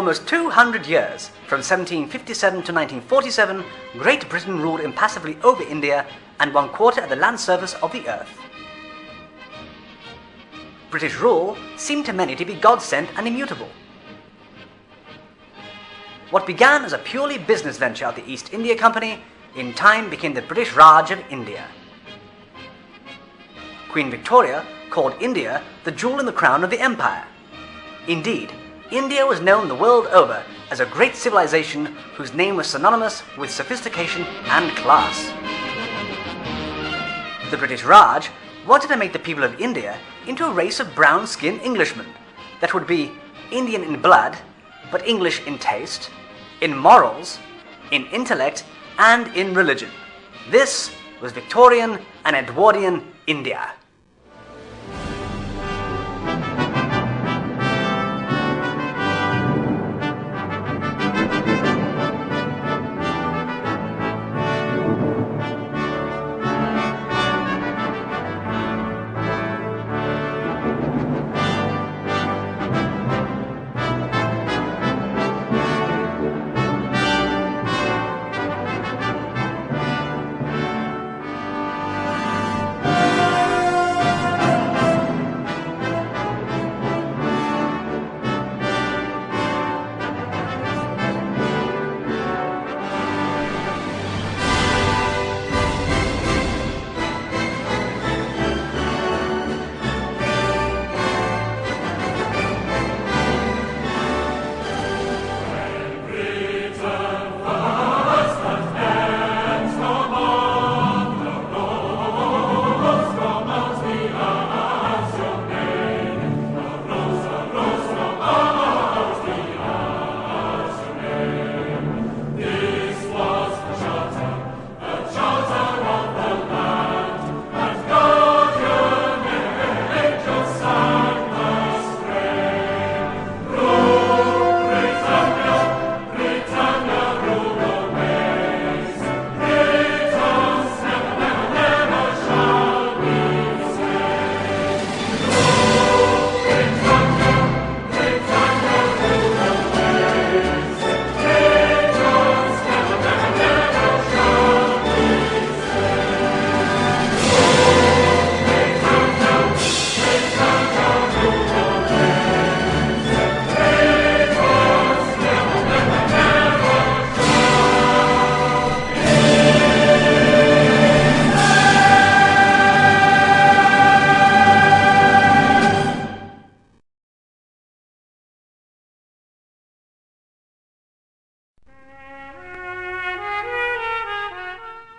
almost 200 years, from 1757 to 1947, Great Britain ruled impassively over India and 1/4 of the land surface of the earth. British rule seemed to many to be God-sent and immutable. What began as a purely business venture of the East India Company, in time became the British Raj of India. Queen Victoria called India the jewel in the crown of the empire. Indeed, India was known the world over as a great civilization whose name was synonymous with sophistication and class. The British Raj wanted to make the people of India into a race of brown-skinned Englishmen that would be Indian in blood, but English in taste, in morals, in intellect, and in religion. This was Victorian and Edwardian India.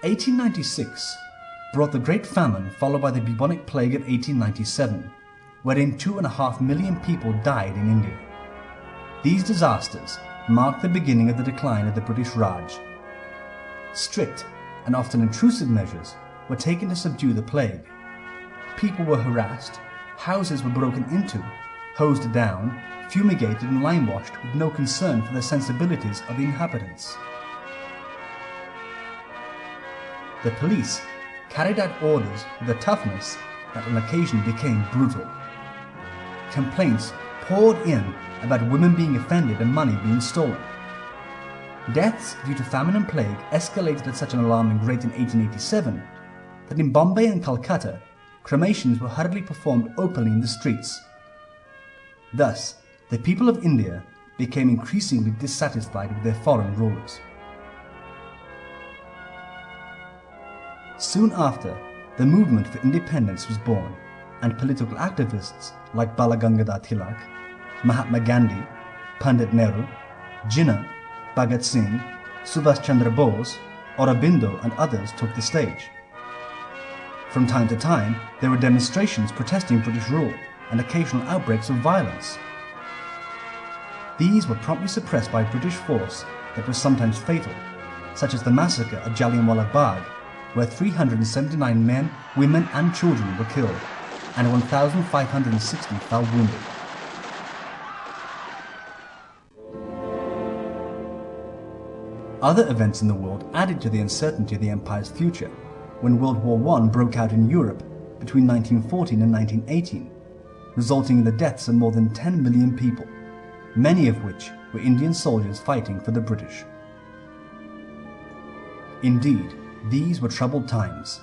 (1896) brought the Great Famine, followed by the bubonic plague of 1897, wherein 2.5 million people died in India. These disasters marked the beginning of the decline of the British Raj. Strict and often intrusive measures were taken to subdue the plague. People were harassed, houses were broken into, hosed down, fumigated and limewashed with no concern for the sensibilities of the inhabitants. The police carried out orders with a toughness that on occasion became brutal. Complaints poured in about women being offended and money being stolen. Deaths due to famine and plague escalated at such an alarming rate in 1887 that in Bombay and Calcutta, cremations were hurriedly performed openly in the streets. Thus, the people of India became increasingly dissatisfied with their foreign rulers. Soon after, the movement for independence was born, and political activists like Bala Gangadhar Tilak, Mahatma Gandhi, Pandit Nehru, Jinnah, Bhagat Singh, Subhash Chandra Bose, Aurobindo and others took the stage. From time to time, there were demonstrations protesting British rule and occasional outbreaks of violence. These were promptly suppressed by British force that was sometimes fatal, such as the massacre at Jallianwala Bagh, where 379 men, women and children were killed, and 1,560 fell wounded. Other events in the world added to the uncertainty of the empire's future when World War I broke out in Europe between 1914 and 1918, resulting in the deaths of more than 10 million people, many of which were Indian soldiers fighting for the British. Indeed, these were troubled times.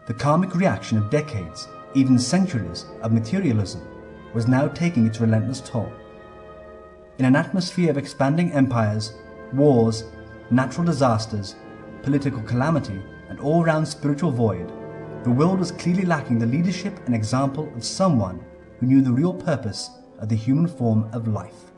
The karmic reaction of decades, even centuries, of materialism was now taking its relentless toll. In an atmosphere of expanding empires, wars, natural disasters, political calamity, and all-round spiritual void, the world was clearly lacking the leadership and example of someone who knew the real purpose of the human form of life.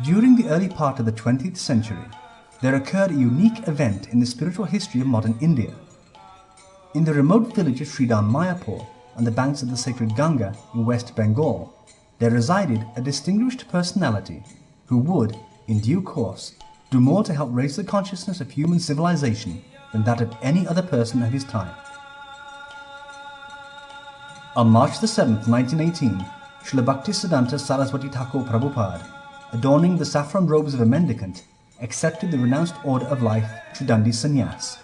During the early part of the 20th century, there occurred a unique event in the spiritual history of modern India. In the remote village of Srila Mayapur, on the banks of the sacred Ganga in West Bengal, there resided a distinguished personality who would, in due course, do more to help raise the consciousness of human civilization than that of any other person of his time. On March the 7th, 1918, Srila Bhaktisiddhanta Saraswati Thakur Prabhupada, adorning the saffron robes of a mendicant, accepted the renounced order of life Tridandi Sannyas.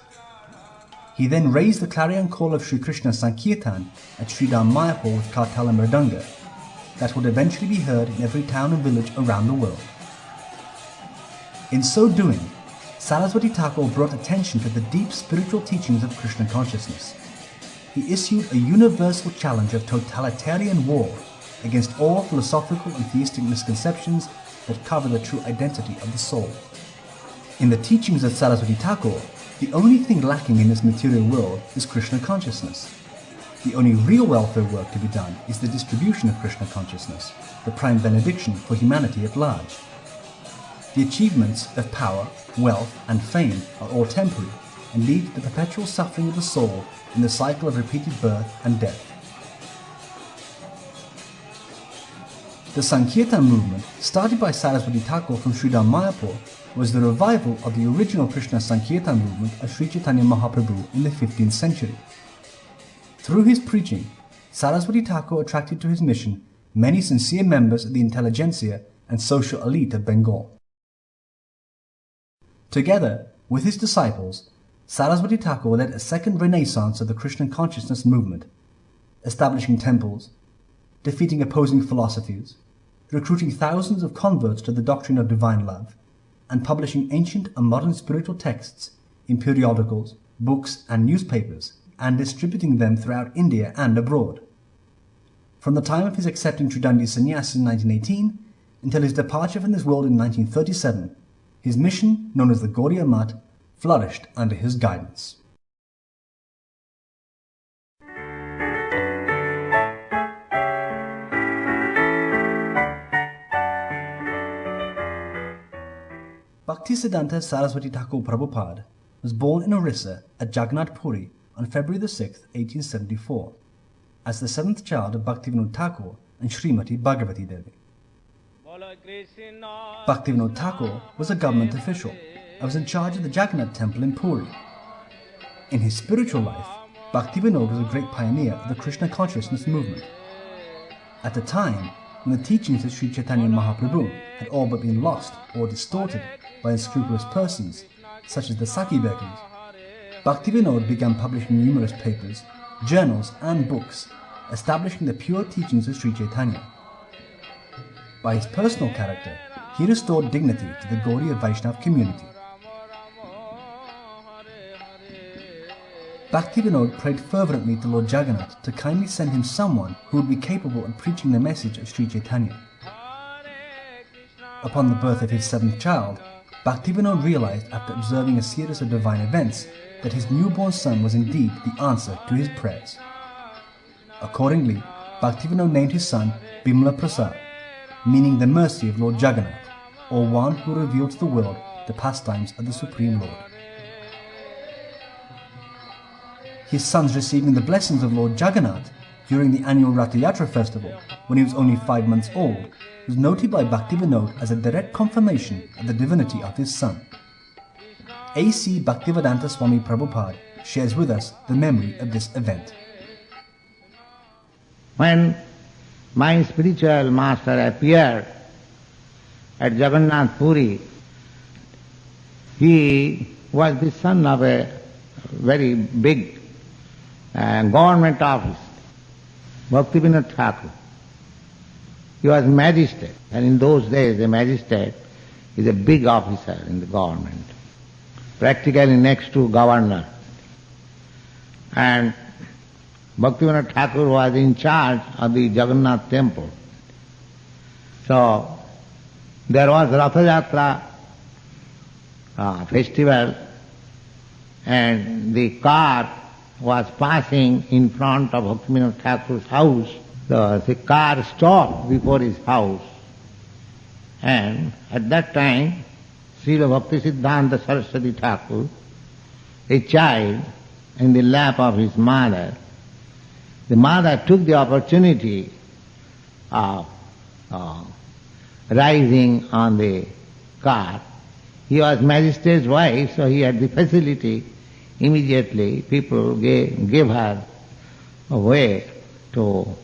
He then raised the clarion call of Sri Krishna Sankirtan at Sridham Mayapur with Kartal and Mridanga, that would eventually be heard in every town and village around the world. In so doing, Saraswati Thakur brought attention to the deep spiritual teachings of Krishna consciousness. He issued a universal challenge of totalitarian war against all philosophical and theistic misconceptions that cover the true identity of the soul. In the teachings of Saraswati Thakur, the only thing lacking in this material world is Krishna consciousness. The only real welfare work to be done is the distribution of Krishna consciousness, the prime benediction for humanity at large. The achievements of power, wealth, and fame are all temporary and lead to the perpetual suffering of the soul in the cycle of repeated birth and death. The Sankirtan movement, started by Saraswati Thakur from Sridham Mayapur, was the revival of the original Krishna Sankirtan movement of Sri Chaitanya Mahaprabhu in the 15th century. Through his preaching, Saraswati Thakur attracted to his mission many sincere members of the intelligentsia and social elite of Bengal. Together with his disciples, Saraswati Thakur led a second renaissance of the Krishna consciousness movement, establishing temples, defeating opposing philosophies, recruiting thousands of converts to the doctrine of divine love, and publishing ancient and modern spiritual texts in periodicals, books, and newspapers, and distributing them throughout India and abroad. From the time of his accepting Tridandi Sannyas in 1918 until his departure from this world in 1937, his mission, known as the Gaudiya Math, flourished under his guidance. Bhaktisiddhanta Saraswati Thakur Prabhupada was born in Orissa at Jagannath Puri on February 6, 1874, as the seventh child of Bhaktivinoda Thakur and Srimati Bhagavati Devi. Bhaktivinoda Thakur was a government official and was in charge of the Jagannath temple in Puri. In his spiritual life, Bhaktivinoda was a great pioneer of the Krishna consciousness movement. At the time, when the teachings of Sri Chaitanya Mahaprabhu had all but been lost or distorted by unscrupulous persons, such as the Saki beggars, Bhaktivinoda began publishing numerous papers, journals, and books, establishing the pure teachings of Sri Chaitanya. By his personal character, he restored dignity to the Gaudiya Vaishnava community. Bhaktivinoda prayed fervently to Lord Jagannath to kindly send him someone who would be capable of preaching the message of Sri Chaitanya. Upon the birth of his seventh child, Bhaktivinoda realized after observing a series of divine events that his newborn son was indeed the answer to his prayers. Accordingly, Bhaktivinoda named his son Bimala Prasad, meaning the mercy of Lord Jagannath, or one who revealed to the world the pastimes of the Supreme Lord. His sons receiving the blessings of Lord Jagannath during the annual Rath Yatra festival when he was only 5 months old was noted by Bhaktivinoda as a direct confirmation of the divinity of his son. A.C. Bhaktivedanta Swami Prabhupada shares with us the memory of this event. When my spiritual master appeared at Jagannath Puri, he was the son of a very big government office, Bhaktivinoda Thakur. He was magistrate, and in those days a magistrate is a big officer in the government, practically next to governor. And Bhaktivinoda Thakur was in charge of the Jagannath temple. So there was Ratha Yatra festival, and the car was passing in front of Bhaktivinoda Thakur's house. The car stopped before his house, and at that time Srila Bhaktisiddhanta Saraswati Thakur, a child in the lap of his mother, the mother took the opportunity of rising on the car. He was magistrate's wife, so he had the facility. Immediately people gave her a way to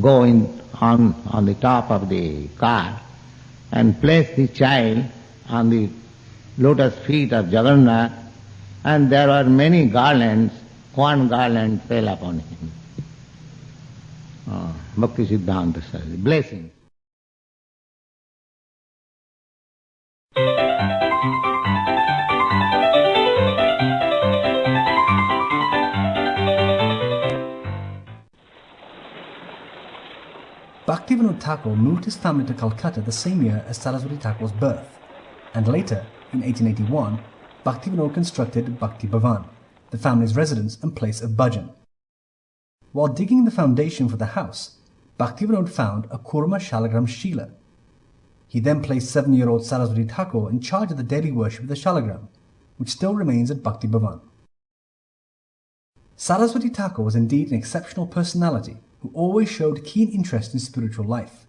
go on the top of the car and place the child on the lotus feet of Jagannath, and there were many garlands. One garland fell upon him. Bhaktisiddhanta says, blessing. Bhaktivinoda Thakur moved his family to Calcutta the same year as Saraswati Thakur's birth, and later, in 1881, Bhaktivinoda constructed Bhakti Bhavan, the family's residence and place of bhajan. While digging the foundation for the house, Bhaktivinoda found a Kurma Shalagram Shila. He then placed 7-year-old Saraswati Thakur in charge of the daily worship of the Shalagram, which still remains at Bhakti Bhavan. Saraswati Thakur was indeed an exceptional personality who always showed keen interest in spiritual life.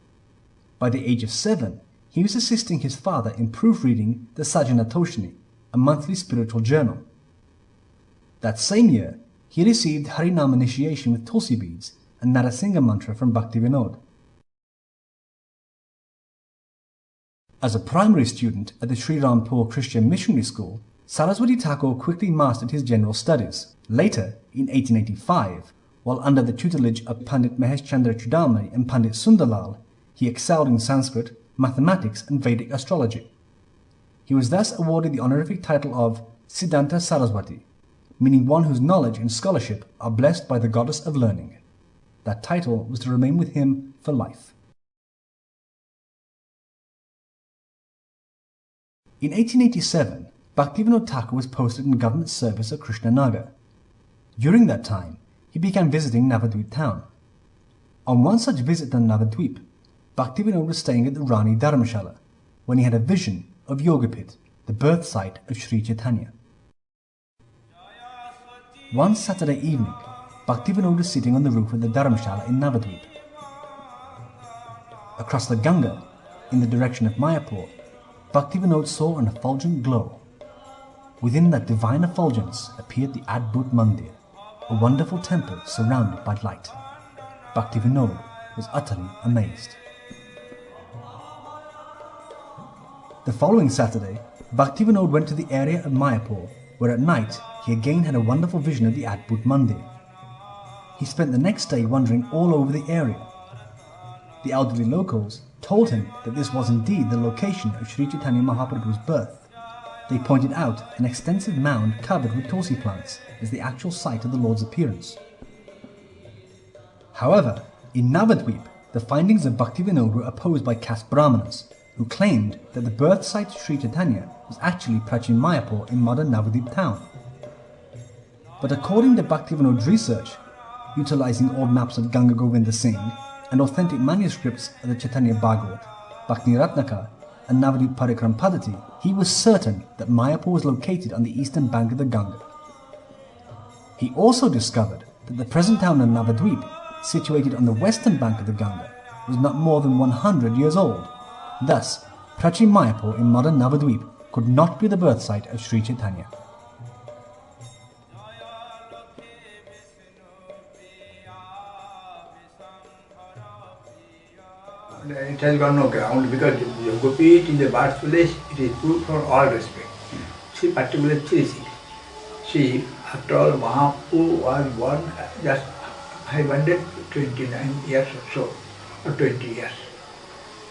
By the age of 7, he was assisting his father in proofreading the Sajanatoshini, a monthly spiritual journal. That same year, he received Harinam initiation with Tulsi beads and Narasingha mantra from Bhaktivinoda. As a primary student at the Sri Rampur Christian Missionary School, Saraswati Thakur quickly mastered his general studies. Later, in 1885, while under the tutelage of Pandit Mahesh Chandra Chudamani and Pandit Sundarlal, he excelled in Sanskrit, mathematics and Vedic astrology. He was thus awarded the honorific title of Siddhanta Saraswati, meaning one whose knowledge and scholarship are blessed by the goddess of learning. That title was to remain with him for life. In 1887, Bhaktivinoda Thakur was posted in government service at Krishnanagar. During that time, he began visiting Navadvip town. On one such visit to Navadvip, Bhaktivinoda was staying at the Rani Dharamshala when he had a vision of Yogapit, the birth site of Sri Chaitanya. One Saturday evening, Bhaktivinoda was sitting on the roof of the Dharamshala in Navadvip. Across the Ganga, in the direction of Mayapur, Bhaktivinoda saw an effulgent glow. Within that divine effulgence appeared the Adbhut Mandir, a wonderful temple surrounded by light. Bhaktivinoda was utterly amazed. The following Saturday, Bhaktivinoda went to the area of Mayapur, where at night he again had a wonderful vision of the Adbhut Mandir. He spent the next day wandering all over the area. The elderly locals told him that this was indeed the location of Sri Chaitanya Mahaprabhu's birth. They pointed out an extensive mound covered with tulsi plants as the actual site of the Lord's appearance. However, in Navadvip, the findings of Bhaktivinoda were opposed by caste Brahmanas, who claimed that the birth site of Sri Chaitanya was actually Prachin Mayapur in modern Navadvip town. But according to Bhaktivinoda's research, utilizing old maps of Ganga Govinda Singh and authentic manuscripts of the Chaitanya Bhagavat, Bhakti Ratnaka, and Navadvip Parikram Padati, he was certain that Mayapur was located on the eastern bank of the Ganga. He also discovered that the present town of Navadvip, situated on the western bank of the Ganga, was not more than 100 years old. Thus, Prachin Mayapur in modern Navadvip could not be the birth site of Sri Chaitanya. It has got no ground because the Gopi in the birthplace, it is proved for all respect. She particularly cherished it. She, after all, Mahaprabhu was born just 529 years or so, or 20 years.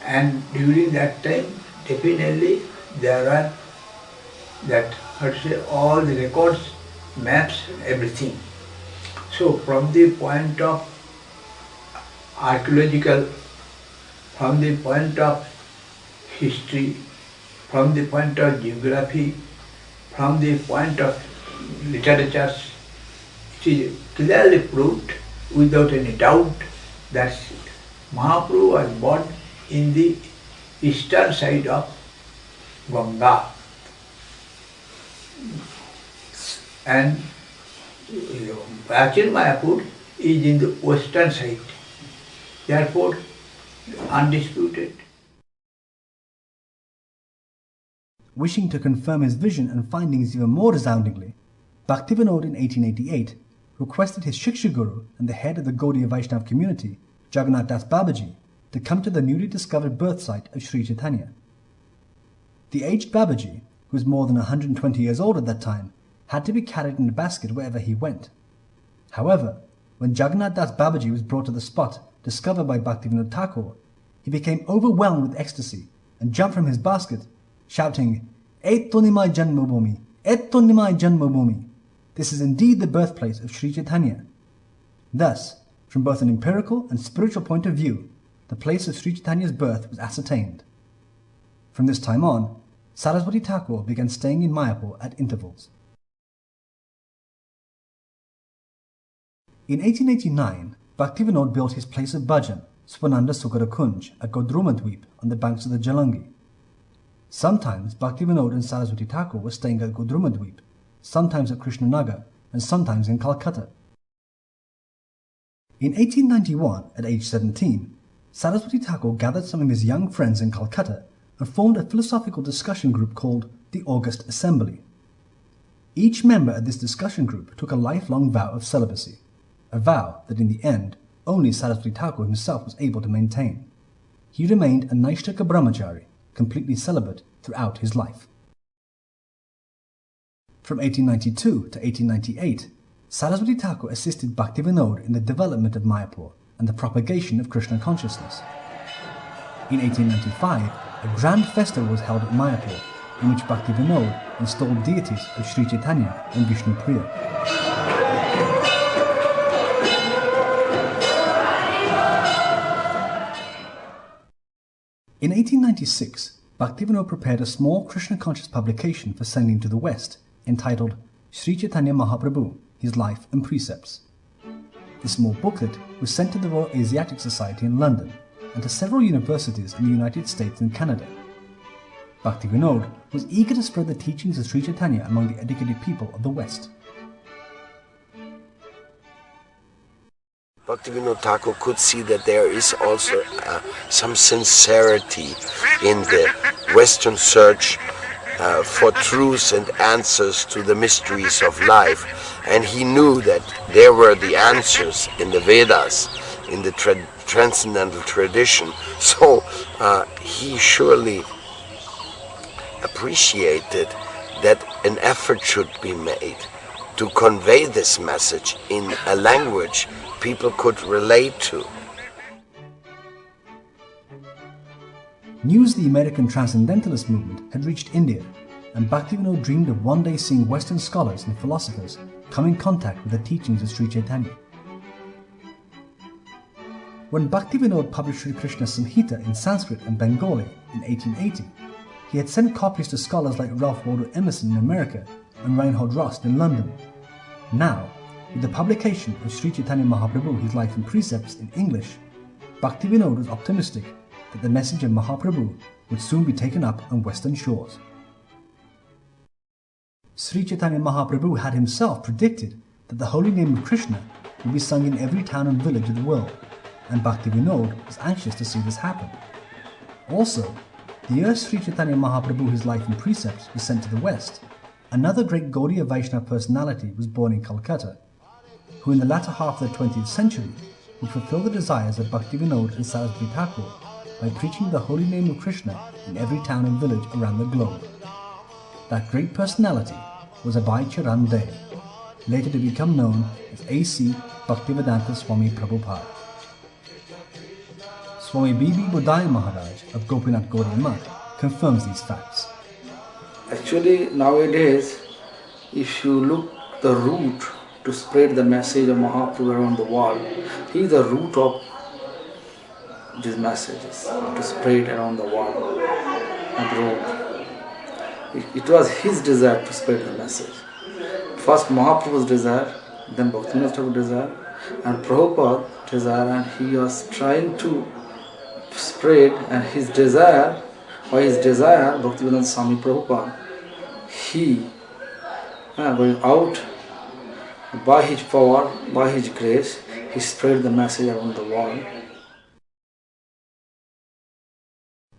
And during that time, definitely there are all the records, maps, everything. So from the point of archaeological, from the point of history, from the point of geography, from the point of literature, it is clearly proved without any doubt that Mahaprabhu was born in the eastern side of Ganga. And Prachin Mayapur is in the western side. Therefore, undisputed. Wishing to confirm his vision and findings even more resoundingly, Bhaktivinoda in 1888 requested his Shiksha Guru and the head of the Gaudiya Vaishnava community, Jagannath Das Babaji, to come to the newly discovered birth site of Sri Chaitanya. The aged Babaji, who was more than 120 years old at that time, had to be carried in a basket wherever he went. However, when Jagannath Das Babaji was brought to the spot discovered by Bhaktivinoda Thakur, he became overwhelmed with ecstasy and jumped from his basket, shouting, "Et Nimai Janmabhumi! Et Nimai Janmabhumi!" This is indeed the birthplace of Sri Chaitanya. Thus, from both an empirical and spiritual point of view, the place of Sri Chaitanya's birth was ascertained. From this time on, Saraswati Thakur began staying in Mayapur at intervals. In 1889, Bhaktivinoda built his place of bhajan, Swananda Sukara Kunj, at Godrumadweep on the banks of the Jalangi. Sometimes Bhaktivinoda and Saraswati Thakur were staying at Godrumadweep, sometimes at Krishnanagar, and sometimes in Calcutta. In 1891, at age 17, Saraswati Thakur gathered some of his young friends in Calcutta and formed a philosophical discussion group called the August Assembly. Each member of this discussion group took a lifelong vow of celibacy, a vow that in the end only Saraswati Thakur himself was able to maintain. He remained a Naishtaka Brahmachari, completely celibate throughout his life. From 1892 to 1898, Saraswati Thakur assisted Bhaktivinoda in the development of Mayapur and the propagation of Krishna consciousness. In 1895, a grand festival was held at Mayapur, in which Bhaktivinoda installed deities of Sri Chaitanya and Vishnu Priya. In 1896, Bhaktivinoda prepared a small Krishna-conscious publication for sending to the West, entitled Sri Chaitanya Mahaprabhu, His Life and Precepts. The small booklet was sent to the Royal Asiatic Society in London and to several universities in the United States and Canada. Bhaktivinoda was eager to spread the teachings of Sri Chaitanya among the educated people of the West. Bhaktivinoda Thakur could see that there is also some sincerity in the Western search for truths and answers to the mysteries of life. And he knew that there were the answers in the Vedas, in the transcendental tradition. So he surely appreciated that an effort should be made to convey this message in a language people could relate to. News of the American Transcendentalist movement had reached India, and Bhaktivinoda dreamed of one day seeing Western scholars and philosophers come in contact with the teachings of Sri Chaitanya. When Bhaktivinoda published Sri Krishna Samhita in Sanskrit and Bengali in 1880, he had sent copies to scholars like Ralph Waldo Emerson in America and Reinhold Rost in London. Now, with the publication of Sri Chaitanya Mahaprabhu, His Life and Precepts in English, Bhaktivinoda was optimistic that the message of Mahaprabhu would soon be taken up on Western shores. Sri Chaitanya Mahaprabhu had himself predicted that the holy name of Krishna would be sung in every town and village of the world, and Bhaktivinoda was anxious to see this happen. Also, the year Sri Chaitanya Mahaprabhu, his life and precepts, was sent to the West, another great Gaudiya Vaishnava personality was born in Calcutta, who in the latter half of the 20th century would fulfill the desires of Bhaktivinoda and Saraswati Thakura by preaching the holy name of Krishna in every town and village around the globe. That great personality was Abhay Charan De, later to become known as A.C. Bhaktisiddhanta Swami Prabhupada. Swami B.B. Bodhaya Maharaj of Gopinath Gaudiya Math confirms these facts. Actually, nowadays, if you look the route to spread the message of Mahaprabhu around the world, he is the root of these messages, to spread around the world abroad. It was his desire to spread the message. First Mahaprabhu's desire, then Bhaktivinoda Thakur's desire, and Prabhupada's desire, and he was trying to spread, and his desire, Bhaktivedanta Swami Prabhupada, he going out by his power, by his grace, he spread the message around the world.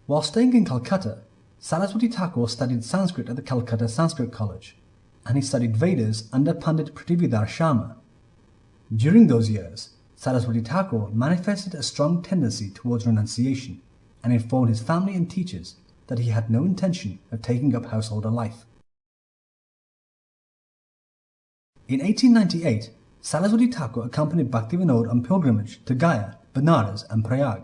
While staying in Calcutta, Saraswati Thakur studied Sanskrit at the Calcutta Sanskrit College, and he studied Vedas under Pandit Prithvidhar Sharma. During those years, Saraswati Thakur manifested a strong tendency towards renunciation and informed his family and teachers that he had no intention of taking up householder life. In 1898, Saraswati Thakur accompanied Bhaktivinoda on pilgrimage to Gaya, Benares and Prayag.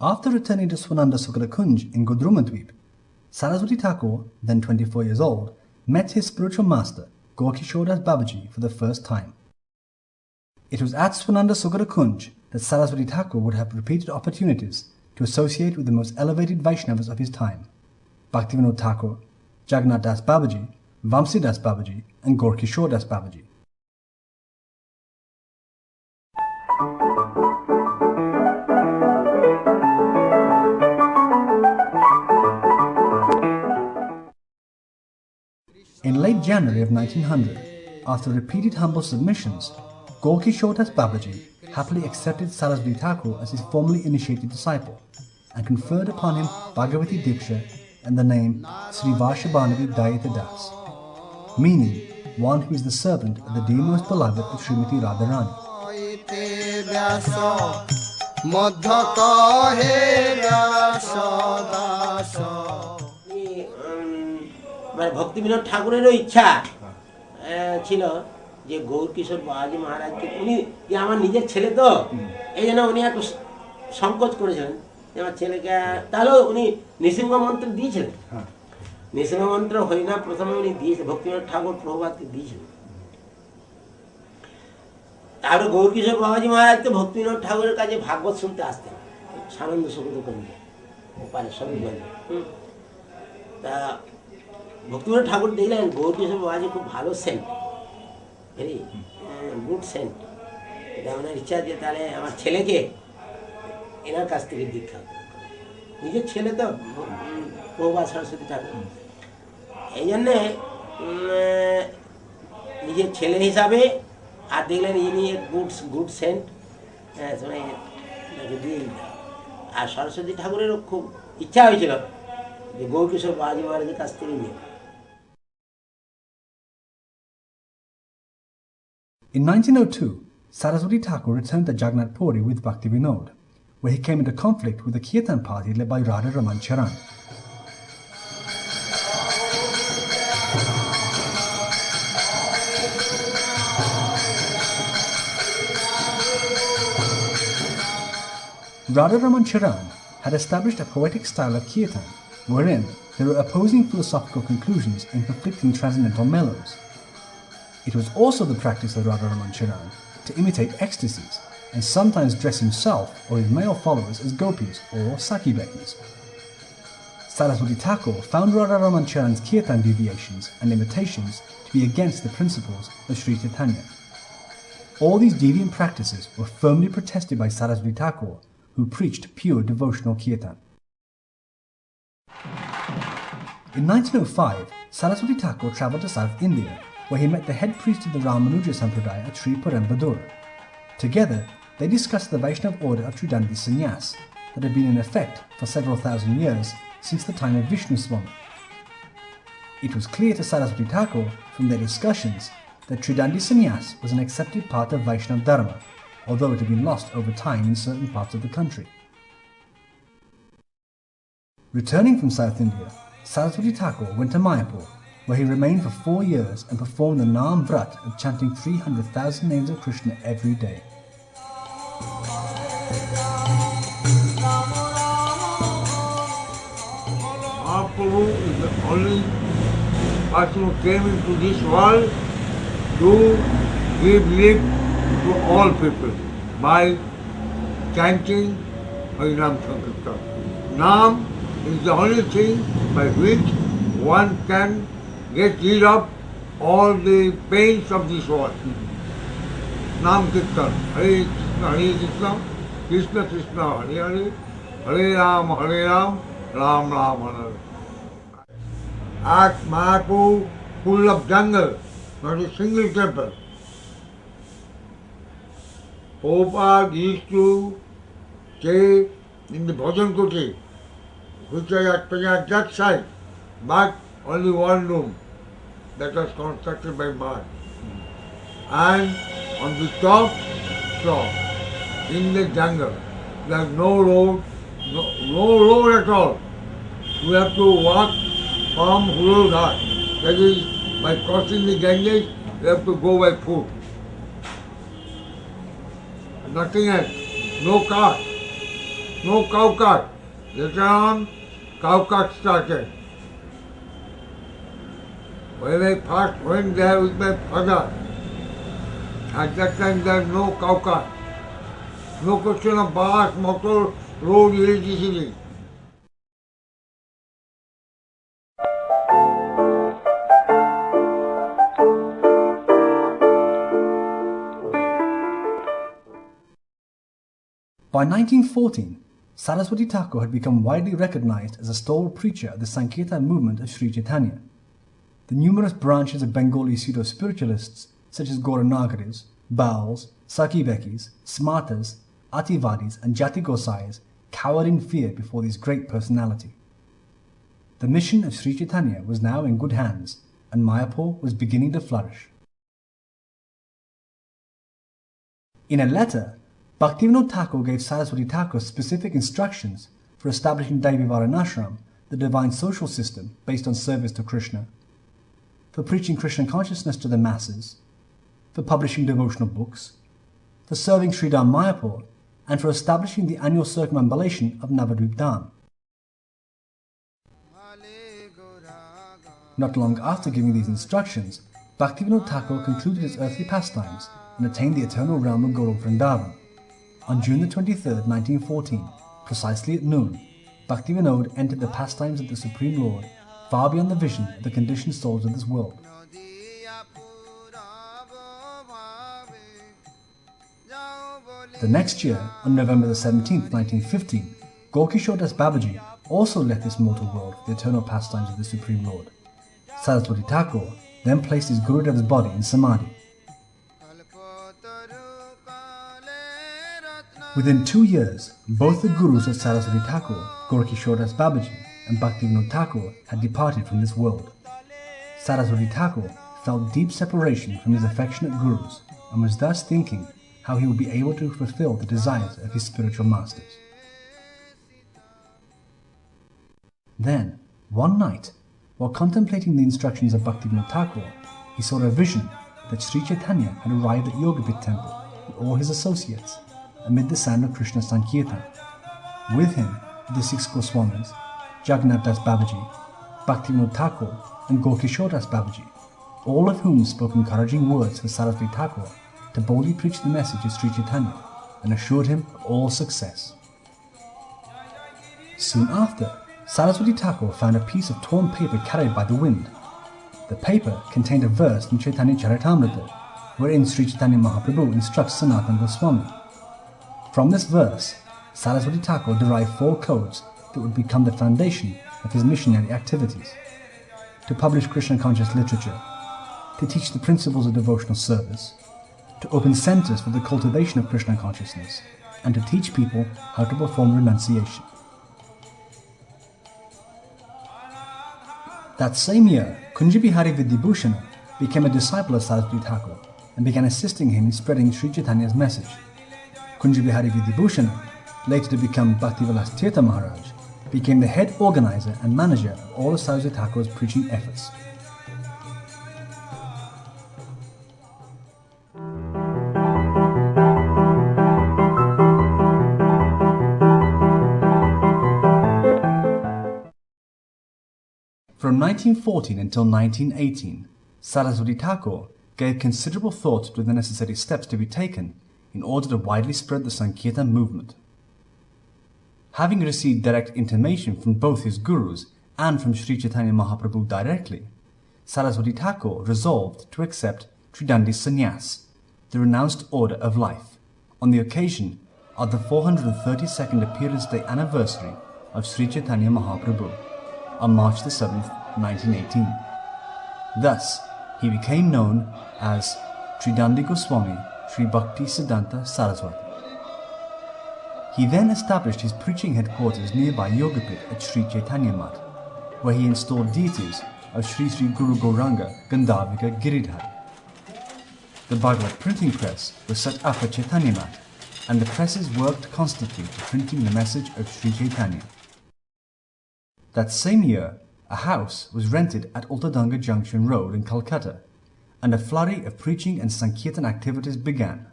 After returning to Swananda Sukara Kunj in Gudrumadweep, Saraswati Thakur, then 24 years old, met his spiritual master, Gaurkishore Das Babaji, for the first time. It was at Swananda Sukara Kunj that Saraswati Thakur would have repeated opportunities to associate with the most elevated Vaishnavas of his time, Bhaktivinoda Thakur, Jagannath Das Babaji, Vamsi Das Babaji and Gaurkishore Das Babaji. In late January of 1900, after repeated humble submissions, Gaurkishore Das Babaji happily accepted Saraswati Thakur as his formally initiated disciple and conferred upon him Bhagavati Diksha and the name Sri Vashabhanavi Dayita Das, meaning one who is the servant of the dear most beloved of Srimati Radharani. Bhaktivinod ঠাকুরেরও ইচ্ছা ছিল যে গৌরকিশোর বাবাজি মহারাজকে উনি যে আমার নিজের ছেলে তো এই জন্য উনি একটু সংকোচ করেছিলেন যে আমার ছেলেকে, তাহলেও উনি নৃসিংহ মন্ত্র দিয়েছিলেন। নৃসিংহ মন্ত্র হরিনাম প্রথমে উনি দিয়েছিলেন, ভক্তিবিনোদ ঠাকুর প্রভুপাদকে দিয়েছিলেন। তারপরে গৌরকিশোর বাবাজি মহারাজ তো ভক্তিবিনোদ ঠাকুরের কাছে ভাগবত শুনতে আসতেন, সানন্দ সুখদ কবিতা ওপারে সবই বলে। তা ভক্তিবিনোদ ঠাকুর দেখলেন গৌরকিশোর বাবাজি খুব ভালো সেন্ট, ভেরি গুড সেন্ট, এটা ওনার ইচ্ছা যে তাহলে আমার ছেলেকে এনার কাছ থেকে দীক্ষা, নিজের ছেলে তো প্রভুপাদ সরস্বতী ঠাকুর, এই জন্যে নিজের ছেলে হিসাবে আর দেখলেন ইনি গুড সেন্ট দিয়ে, আর সরস্বতী ঠাকুরেরও খুব ইচ্ছা হয়েছিল যে গৌরকিশোর বাবাজি মহারাজের কাছ থেকে নিয়ে। In 1902, Saraswati Thakur returned to Jagannath Puri with Bhaktivinoda, where he came into conflict with the Kirtan party led by Radha Raman Charan. Radha Raman Charan had established a poetic style of Kirtan, wherein there were opposing philosophical conclusions and conflicting transcendental mellows. It was also the practice of Radha Raman Charan to imitate ecstasies and sometimes dress himself or his male followers as gopis or Saki Bekis. Saraswati Thakur found Radha Raman Charan's Kirtan deviations and imitations to be against the principles of Sri Chaitanya. All these deviant practices were firmly protested by Saraswati Thakur, who preached pure devotional kirtan. In 1905, Saraswati Thakur travelled to South India, where he met the head priest of the Ramanuja Sampradaya at Sri Perembadur. Together, they discussed the Vaishnava order of Tridandi Sannyas that had been in effect for several thousand years since the time of Vishnu Swami. It was clear to Saraswati Thakur from their discussions that Tridandi Sannyas was an accepted part of Vaishnava Dharma, although it had been lost over time in certain parts of the country. Returning from South India, Saraswati Thakur went to Mayapur, where he remained for 4 years and performed the Naam Vrat of chanting 300,000 names of Krishna every day. Mahaprabhu is the only person who came into this world to give life to all people by chanting Harinam Sankirtan. Naam is the only thing by which one can get rid of all the pains of this world. Naam Kirtan, Hare Krishna, Krishna Krishna, Hare Hare, Hare Ram, Ram Ram, Hare Hare. At Mayapur, full of jungle, not a single temple. Prabhupada used to stay in the Bhajan Kuti, which is at that side, but only one room that was constructed by mud. And on the top floor, in the jungle, there is no road, no road at all. You have to walk from Hurughat, that is, by crossing the Ganges, you have to go by foot. Nothing else. No cart. No cow cart. Later on, cow cart started. When I first went there with my father, at that time there was no cow cart. No question of bus, motor, road, electricity. By 1914, Saraswati Thakur had become widely recognized as a stalwart preacher of the Sankirtan movement of Sri Chaitanya. The numerous branches of Bengali pseudo-spiritualists such as Gauranagaris, Bauls, Sakibekis, Smartas, Ativadis and Jati Gosais cowered in fear before this great personality. The mission of Sri Chaitanya was now in good hands, and Mayapur was beginning to flourish. In a letter, Bhaktivinoda Thakur gave Saraswati Thakur specific instructions for establishing Devi Varanashram, the divine social system based on service to Krishna, for preaching Krishna consciousness to the masses, for publishing devotional books, for serving Sridham Mayapur, and for establishing the annual circumambulation of Navadvip Dham. Not long after giving these instructions, Bhaktivinoda Thakur concluded his earthly pastimes and attained the eternal realm of Golok Vrindavan. On June the 23rd, 1914, precisely at noon, Bhaktivinoda entered the pastimes of the Supreme Lord, far beyond the vision of the conditioned souls of this world. The next year, on November the 17th, 1915, Gaurkishore Das Babaji also left this mortal world for the eternal pastimes of the Supreme Lord. Saraswati Thakur then placed his Gurudev's body in Samadhi. Within 2 years, both the gurus of Saraswati Thakur, Gaurkishore Das Babaji and Bhaktivinoda Thakur, had departed from this world. Saraswati Thakur felt deep separation from his affectionate gurus and was thus thinking how he would be able to fulfill the desires of his spiritual masters. Then, one night, while contemplating the instructions of Bhaktivinoda Thakur, he saw a vision that Sri Chaitanya had arrived at Yogapith temple with all his associates, amid the sound of Krishna Sankirtan. With him, the 6 Goswamis, Jagannath Das Babaji, Bhaktivinoda Thakur and Gaurkishore Das Babaji, all of whom spoke encouraging words for Saraswati Thakur to boldly preach the message of Sri Chaitanya and assured him of all success. Soon after, Saraswati Thakur found a piece of torn paper carried by the wind. The paper contained a verse from Chaitanya Charitamrita, wherein Sri Chaitanya Mahaprabhu instructs Sanatana Goswami. From this verse, Saraswati Thakur derived 4 codes that would become the foundation of his missionary activities: to publish Krishna conscious literature, to teach the principles of devotional service, to open centers for the cultivation of Krishna consciousness, and to teach people how to perform renunciation. That same year, Kunja Bihari Vidyabhushana became a disciple of Saraswati Thakur and began assisting him in spreading Sri Chaitanya's message. Kunja Bihari Vidyabhushana, later to become Bhaktivilas Tirtha Maharaj, became the head organizer and manager of all of Saraswati Thakur's preaching efforts. From 1914 until 1918, Saraswati Thakur gave considerable thought to the necessary steps to be taken in order to widely spread the Sankirtan movement. Having received direct intimation from both his gurus and from Sri Chaitanya Mahaprabhu directly, Saraswati Thakur resolved to accept Tridandi Sannyas, the renounced order of life, on the occasion of the 432nd Appearance Day anniversary of Sri Chaitanya Mahaprabhu on March the 7th, 1918. Thus, he became known as Tridandi Goswami Sri Bhaktisiddhanta Saraswati. He then established his preaching headquarters nearby Yogapit at Sri Chaitanya Mat, where he installed deities of Sri Sri Guru Gauranga Gandhavika Giridhar. The Bhagavad printing press was set up at Chaitanya Mat, and the presses worked constantly to printing the message of Sri Chaitanya. That same year, a house was rented at Ultadanga Junction Road in Calcutta, and a flurry of preaching and Sankirtan activities began.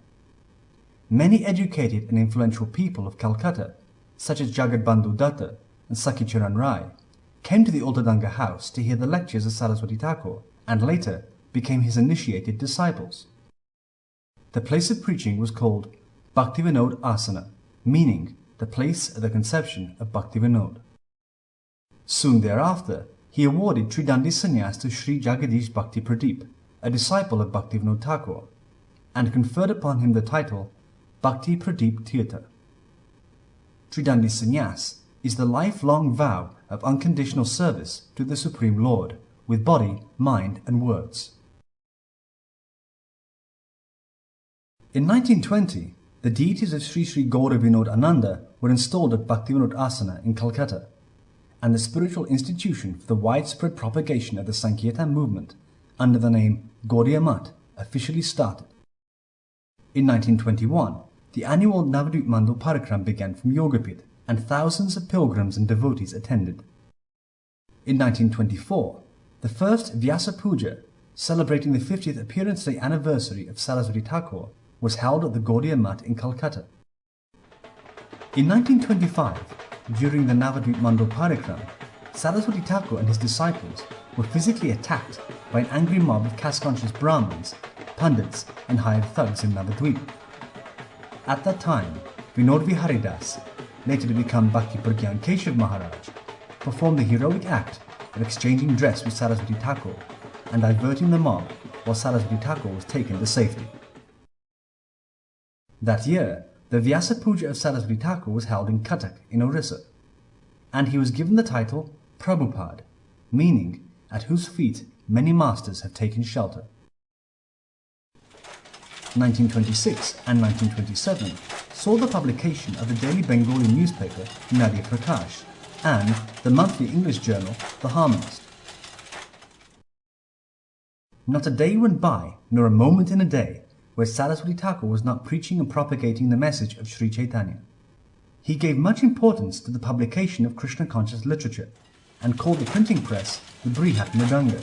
Many educated and influential people of Calcutta, such as Jagat Bandhu Datta and Sakhicharan Rai, came to the Ultadanga house to hear the lectures of Saraswati Thakur, and later became his initiated disciples. The place of preaching was called Bhaktivinod Asana, meaning the place of the conception of Bhaktivinod. Soon thereafter, he awarded Tridandi Sannyas to Sri Jagadish Bhakti Pradeep, a disciple of Bhaktivinoda Thakur, and conferred upon him the title Bhakti Pradeep Tirtha. Tridandi Sannyas is the lifelong vow of unconditional service to the Supreme Lord, with body, mind and words. In 1920, the deities of Sri Sri Gaura Vinod Ananda were installed at Bhaktivinod Asana in Calcutta, and the spiritual institution for the widespread propagation of the Sankirtan movement under the name Gaudiya Math officially started. In 1921, the annual Navadvip Mandal Parikram began from Yogapit, and thousands of pilgrims and devotees attended. In 1924, the first Vyasa Puja, celebrating the 50th Appearance Day anniversary of Saraswati Thakur, was held at the Gaudiya Math in Calcutta. In 1925, during the Navadvip Mandal Parikram, Saraswati Thakur and his disciples were physically attacked by an angry mob of caste-conscious Brahmins, Pandits and hired thugs in Navadvip. At that time, Vinod Viharidas, later to become Bhakti Pragyan Keshav Maharaj, performed the heroic act of exchanging dress with Saraswati Thakur and diverting the mob while Saraswati Thakur was taken to safety. That year, the Vyasa Puja of Saraswati Thakur was held in Cuttack in Orissa, and he was given the title Prabhupada, meaning at whose feet many masters have taken shelter. 1926 and 1927 saw the publication of the daily Bengali newspaper Nadia Prakash and the monthly English journal The Harmonist. Not a day went by, nor a moment in a day, where Saraswati Thakur was not preaching and propagating the message of Sri Chaitanya. He gave much importance to the publication of Krishna conscious literature and called the printing press the Brihat Mridanga.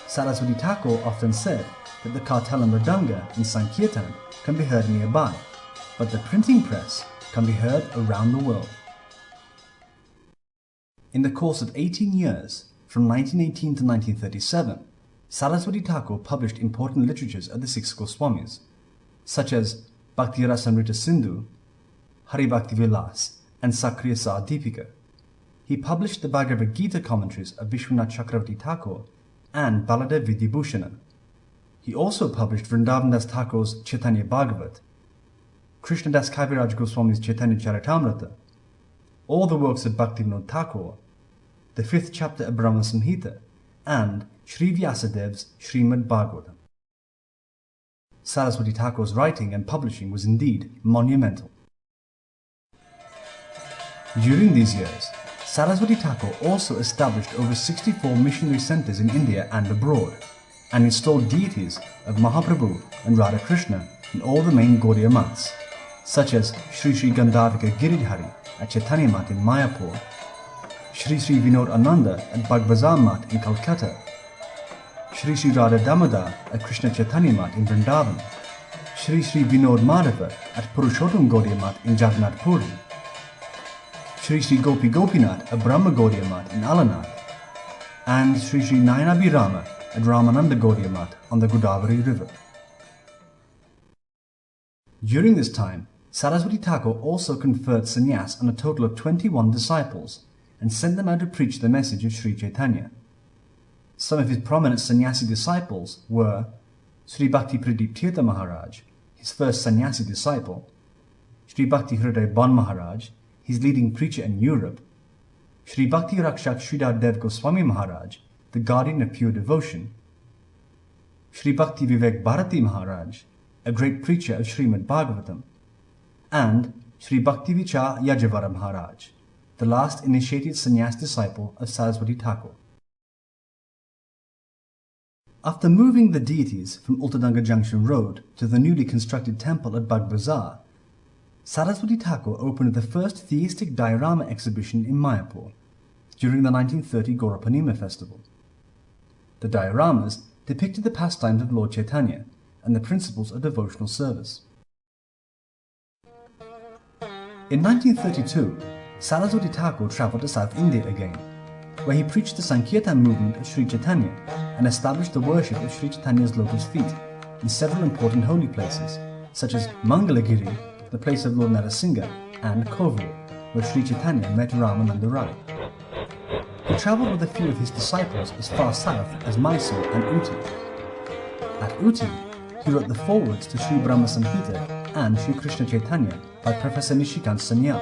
Saraswati Thakur often said that the Kartala Mridanga in Sankirtan can be heard nearby, but the printing press can be heard around the world. In the course of 18 years, from 1918 to 1937, Saraswati Thakur published important literatures of the six Goswamis, such as Bhakti Rasamrita Sindhu, Hari Bhakti Vilas, and Sakriya Sa Deepika. He published the Bhagavad Gita commentaries of Vishwanath Chakravarti Thakur and Baladev Vidyabhushana. he also published Vrindavan Das Thakur's Chaitanya Bhagavat, Krishna Das Kaviraj Goswami's Chaitanya Charitamrita, all the works of Bhaktivinoda Thakur, the 5th chapter of Brahma Samhita, and Sri Vyasadev's Srimad Bhagavatam. Saraswati Thakur's writing and publishing was indeed monumental. During these years, Saraswati Thakur also established over 64 missionary centers in India and abroad, and installed deities of Mahaprabhu and Radha Krishna in all the main Gaudiya maths, such as Sri Sri Gandharvika Giridhari at Chaitanya Math in Mayapur, Sri Sri Vinod Ananda at Bagbazar Math in Calcutta, Sri Sri Radha Damodar at Krishna Chaitanya Math in Vrindavan, Sri Sri Vinod Madhava at Purushottam Gaudiya Math in Jagannath Puri, Sri Sri Gopi Gopinath at Brahma Gaudiya Math in Alanath, and Sri Sri Nayanabhirama at Ramananda Gaudiya Math on the Godavari River. During this time, Saraswati Thakur also conferred sannyas on a total of 21 disciples and sent them out to preach the message of Sri Chaitanya. Some of his prominent sannyasi disciples were Sri Bhakti Pradip Tirtha Maharaj, his first sannyasi disciple, Sri Bhakti Hriday Ban Maharaj, his leading preacher in Europe, Sri Bhakti Rakshak Sridhar Dev Goswami Maharaj, the guardian of pure devotion, Sri Bhakti Vivek Bharati Maharaj, a great preacher of Srimad Bhagavatam, and Sri Bhakti Vichar Yajavara Maharaj, the last initiated sannyas disciple of Saraswati Thakur. After moving the deities from Ultadanga Junction Road to the newly constructed temple at Bagbazar, Saraswati Thakur opened the first theistic diorama exhibition in Mayapur during the 1930 Gaurapanima festival. The dioramas depicted the pastimes of Lord Chaitanya and the principles of devotional service. In 1932, Saraswati Thakur travelled to South India again, where he preached the Sankirtan movement of Sri Chaitanya and established the worship of Sri Chaitanya's lotus feet in several important holy places, such as Mangalagiri, the place of Lord Narasingha, and Kovur, where Sri Chaitanya met Ramananda Rai. He travelled with a few of his disciples as far south as Mysore and Uti. At Uti, he wrote the forewords to Sri Brahma Samhita and Sri Krishna Chaitanya by Professor Nishikant Sanyal.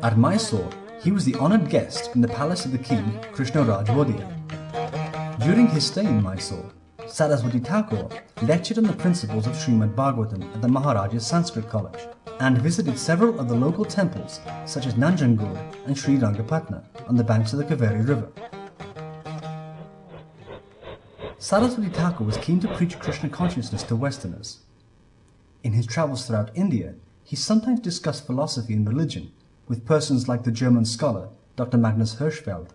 At Mysore, he was the honoured guest in the palace of the king Krishna Raj Vodiyar. During his stay in Mysore, Saraswati Thakur lectured on the principles of Srimad Bhagavatam at the Maharaja's Sanskrit College and visited several of the local temples such as Nanjangud and Sri Rangapatna on the banks of the Kaveri River. Saraswati Thakur was keen to preach Krishna consciousness to Westerners. In his travels throughout India, he sometimes discussed philosophy and religion with persons like the German scholar Dr. Magnus Hirschfeld,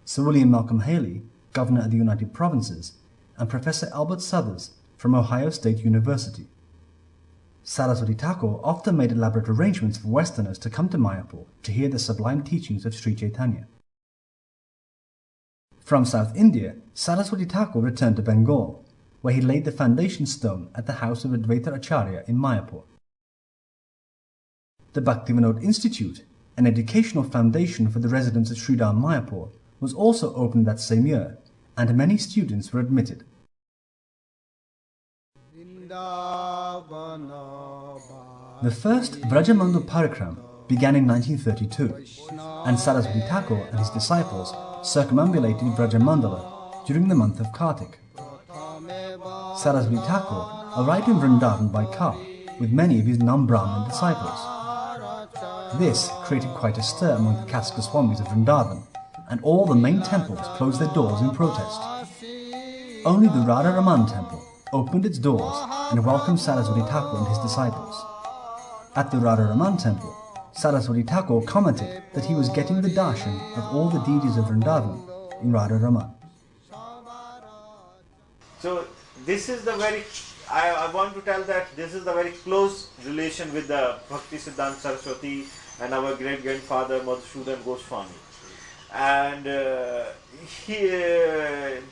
Sir William Malcolm Haley, Governor of the United Provinces, and Professor Albert Southers from Ohio State University. Saraswati Thakur often made elaborate arrangements for Westerners to come to Mayapur to hear the sublime teachings of Sri Chaitanya. From South India, Saraswati Thakur returned to Bengal, where he laid the foundation stone at the house of Advaita Acharya in Mayapur. The Bhaktivinoda Institute, an educational foundation for the residents of Sridham Mayapur, was also opened that same year, and many students were admitted. The first Vrajamandu Parikram began in 1932, and Saraswati Thakur and his disciples circumambulated Vrajamandala during the month of Kartik. Saraswati Thakur arrived in Vrindavan by car with many of his non-Brahmin disciples. This created quite a stir among the caste Goswamis of Vrindavan, and all the main temples closed their doors in protest. Only the Radha Raman temple opened its doors and welcomed Saraswati Thakur and his disciples. At the Radha Raman temple, Saraswati Thakur commented that he was getting the darshan of all the deities of Vrindavan in Radha Raman. So this is the very, I want to tell that this is the very close relation with the Bhaktisiddhanta Saraswati and our great grandfather Madhusudan Goswami. And they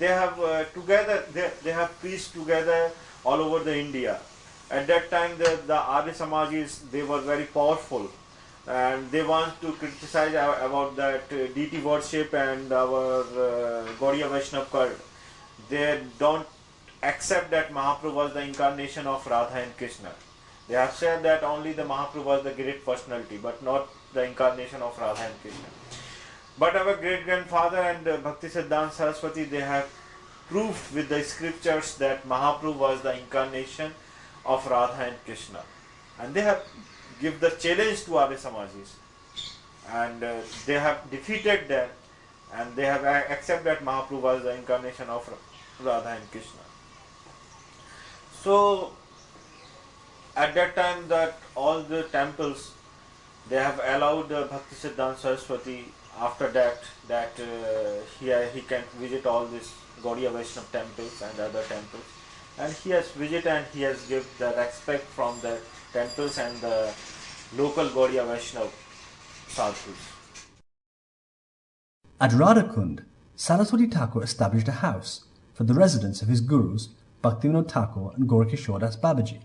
have together, they have preached together all over the India. At that time the Arya Samajis, they were very powerful, and they want to criticize about that deity worship and our Gaudiya Vaishnava cult. They don't accept that Mahaprabhu was the incarnation of Radha and Krishna. They have said that only the Mahaprabhu was the great personality, but not the incarnation of Radha and Krishna. But our great-grandfather and Bhaktisiddhanta Saraswati, they have proved with the scriptures that Mahaprabhu was the incarnation of Radha and Krishna. And they have given the challenge to Arya Samajis. And they have defeated them, and they have accepted that Mahaprabhu was the incarnation of Radha and Krishna. So, at that time, that all the temples, they have allowed Bhaktisiddhanta Saraswati. After that he can visit all these Gaudiya Vaishnava temples and other temples, and he has visited and he has given the respect from the temples and the local Gaudiya Vaishnava sadhus. At Radhakund, Saraswati Thakur established a house for the residence of his gurus Bhaktivinoda Thakur and Gorakishore Das Babaji.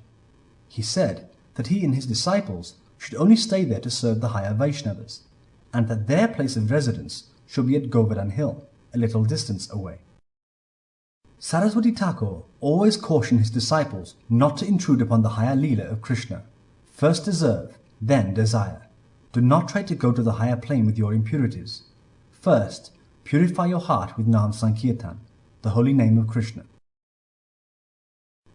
He said that he and his disciples should only stay there to serve the higher Vaishnavas, and that their place of residence should be at Govardhan Hill, a little distance away. Saraswati Thakur always cautioned his disciples not to intrude upon the higher Leela of Krishna. First deserve, then desire. Do not try to go to the higher plane with your impurities. First, purify your heart with Nam Sankirtan, the holy name of Krishna.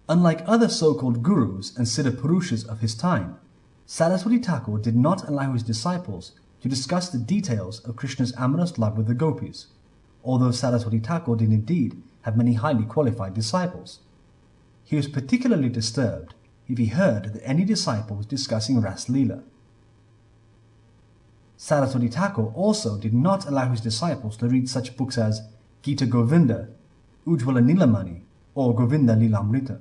Unlike other so-called gurus and Siddha Purushas of his time, Saraswati Thakur did not allow his disciples to discuss the details of Krishna's amorous love with the gopis, although Saraswati Thakur did indeed have many highly qualified disciples. He was particularly disturbed if he heard that any disciple was discussing Ras Leela. Saraswati Thakur also did not allow his disciples to read such books as Gita Govinda, Ujjvala Nilamani, or Govinda Lilamrita.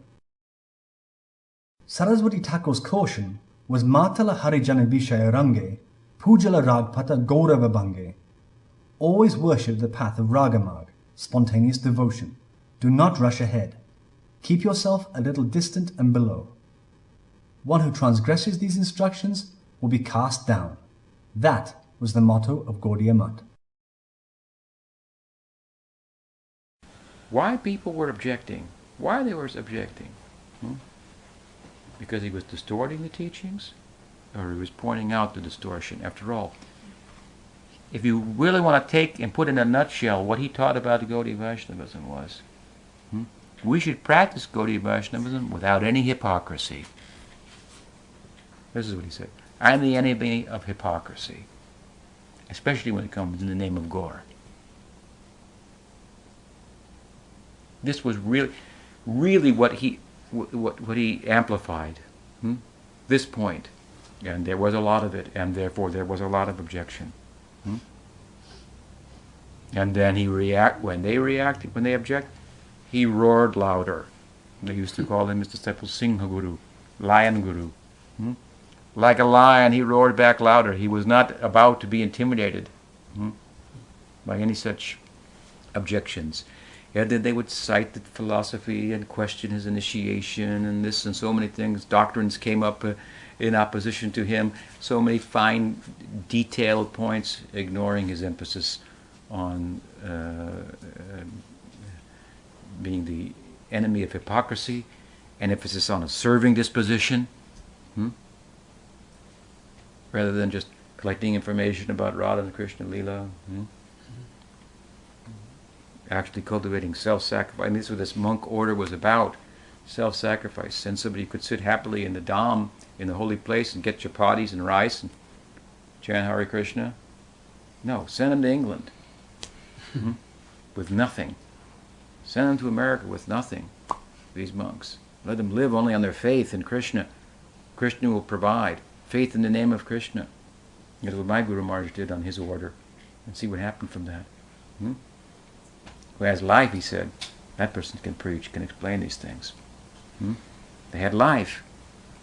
Saraswati Thakur's caution was Matala Harijana Vishaya Range, Pujala Ragpata Gaurava Bange. Always worship the path of Ragamag, spontaneous devotion. Do not rush ahead. Keep yourself a little distant and below. One who transgresses these instructions will be cast down. That was the motto of Gaudiya Math. Why people were objecting? Why they were objecting? Because he was distorting the teachings? Or he was pointing out the distortion? After all, if you really want to take and put in a nutshell what he taught about Gaudiya Vaishnavism was, we should practice Gaudiya Vaishnavism without any hypocrisy. This is what he said. I am the enemy of hypocrisy, especially when it comes in the name of Gaur. This was really what he amplified. This point, and there was a lot of it, and therefore there was a lot of objection. And then when they object, he roared louder. They used to call him his disciple Singha Guru, Lion Guru. Like a lion, he roared back louder. He was not about to be intimidated by any such objections. And then they would cite the philosophy and question his initiation and this and so many things. Doctrines came up in opposition to him. So many fine, detailed points, ignoring his emphasis on being the enemy of hypocrisy, and emphasis on a serving disposition, rather than just collecting information about Radha and Krishna Leela. Actually cultivating self-sacrifice. And this is what this monk order was about, self-sacrifice. Send somebody who could sit happily in the dham, in the holy place, and get chapatis and rice and chant Hare Krishna. No, send them to England with nothing. Send them to America with nothing, these monks. Let them live only on their faith in Krishna. Krishna will provide. Faith in the name of Krishna. That's what my Guru Maharaj did on his order. And see what happened from that. Who has life, he said, that person can preach, can explain these things. They had life.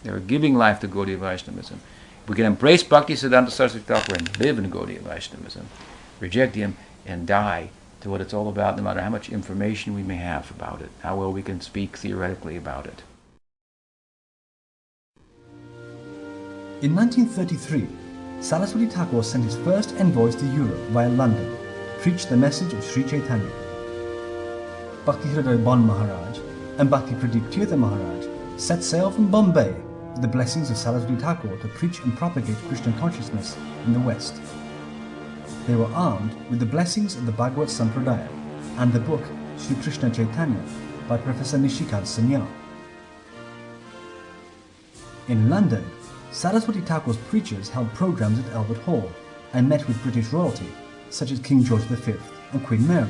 They were giving life to Gaudiya Vaishnavism. If we can embrace Bhaktisiddhanta Saraswati Thakur and live in Gaudiya Vaishnavism, reject him and die to what it's all about, no matter how much information we may have about it, how well we can speak theoretically about it. In 1933, Saraswati Thakur sent his first envoys to Europe via London, preached the message of Sri Chaitanya. Bhaktisiddhanta Bon Maharaj and Bhakti Pradeep Tirtha Maharaj set sail from Bombay with the blessings of Saraswati Thakur to preach and propagate Krishna consciousness in the West. They were armed with the blessings of the Bhagavad Sampradaya and the book Sri Krishna Chaitanya by Professor Nishikant Sanyal. In London, Saraswati Thakur's preachers held programs at Albert Hall and met with British royalty such as King George V and Queen Mary.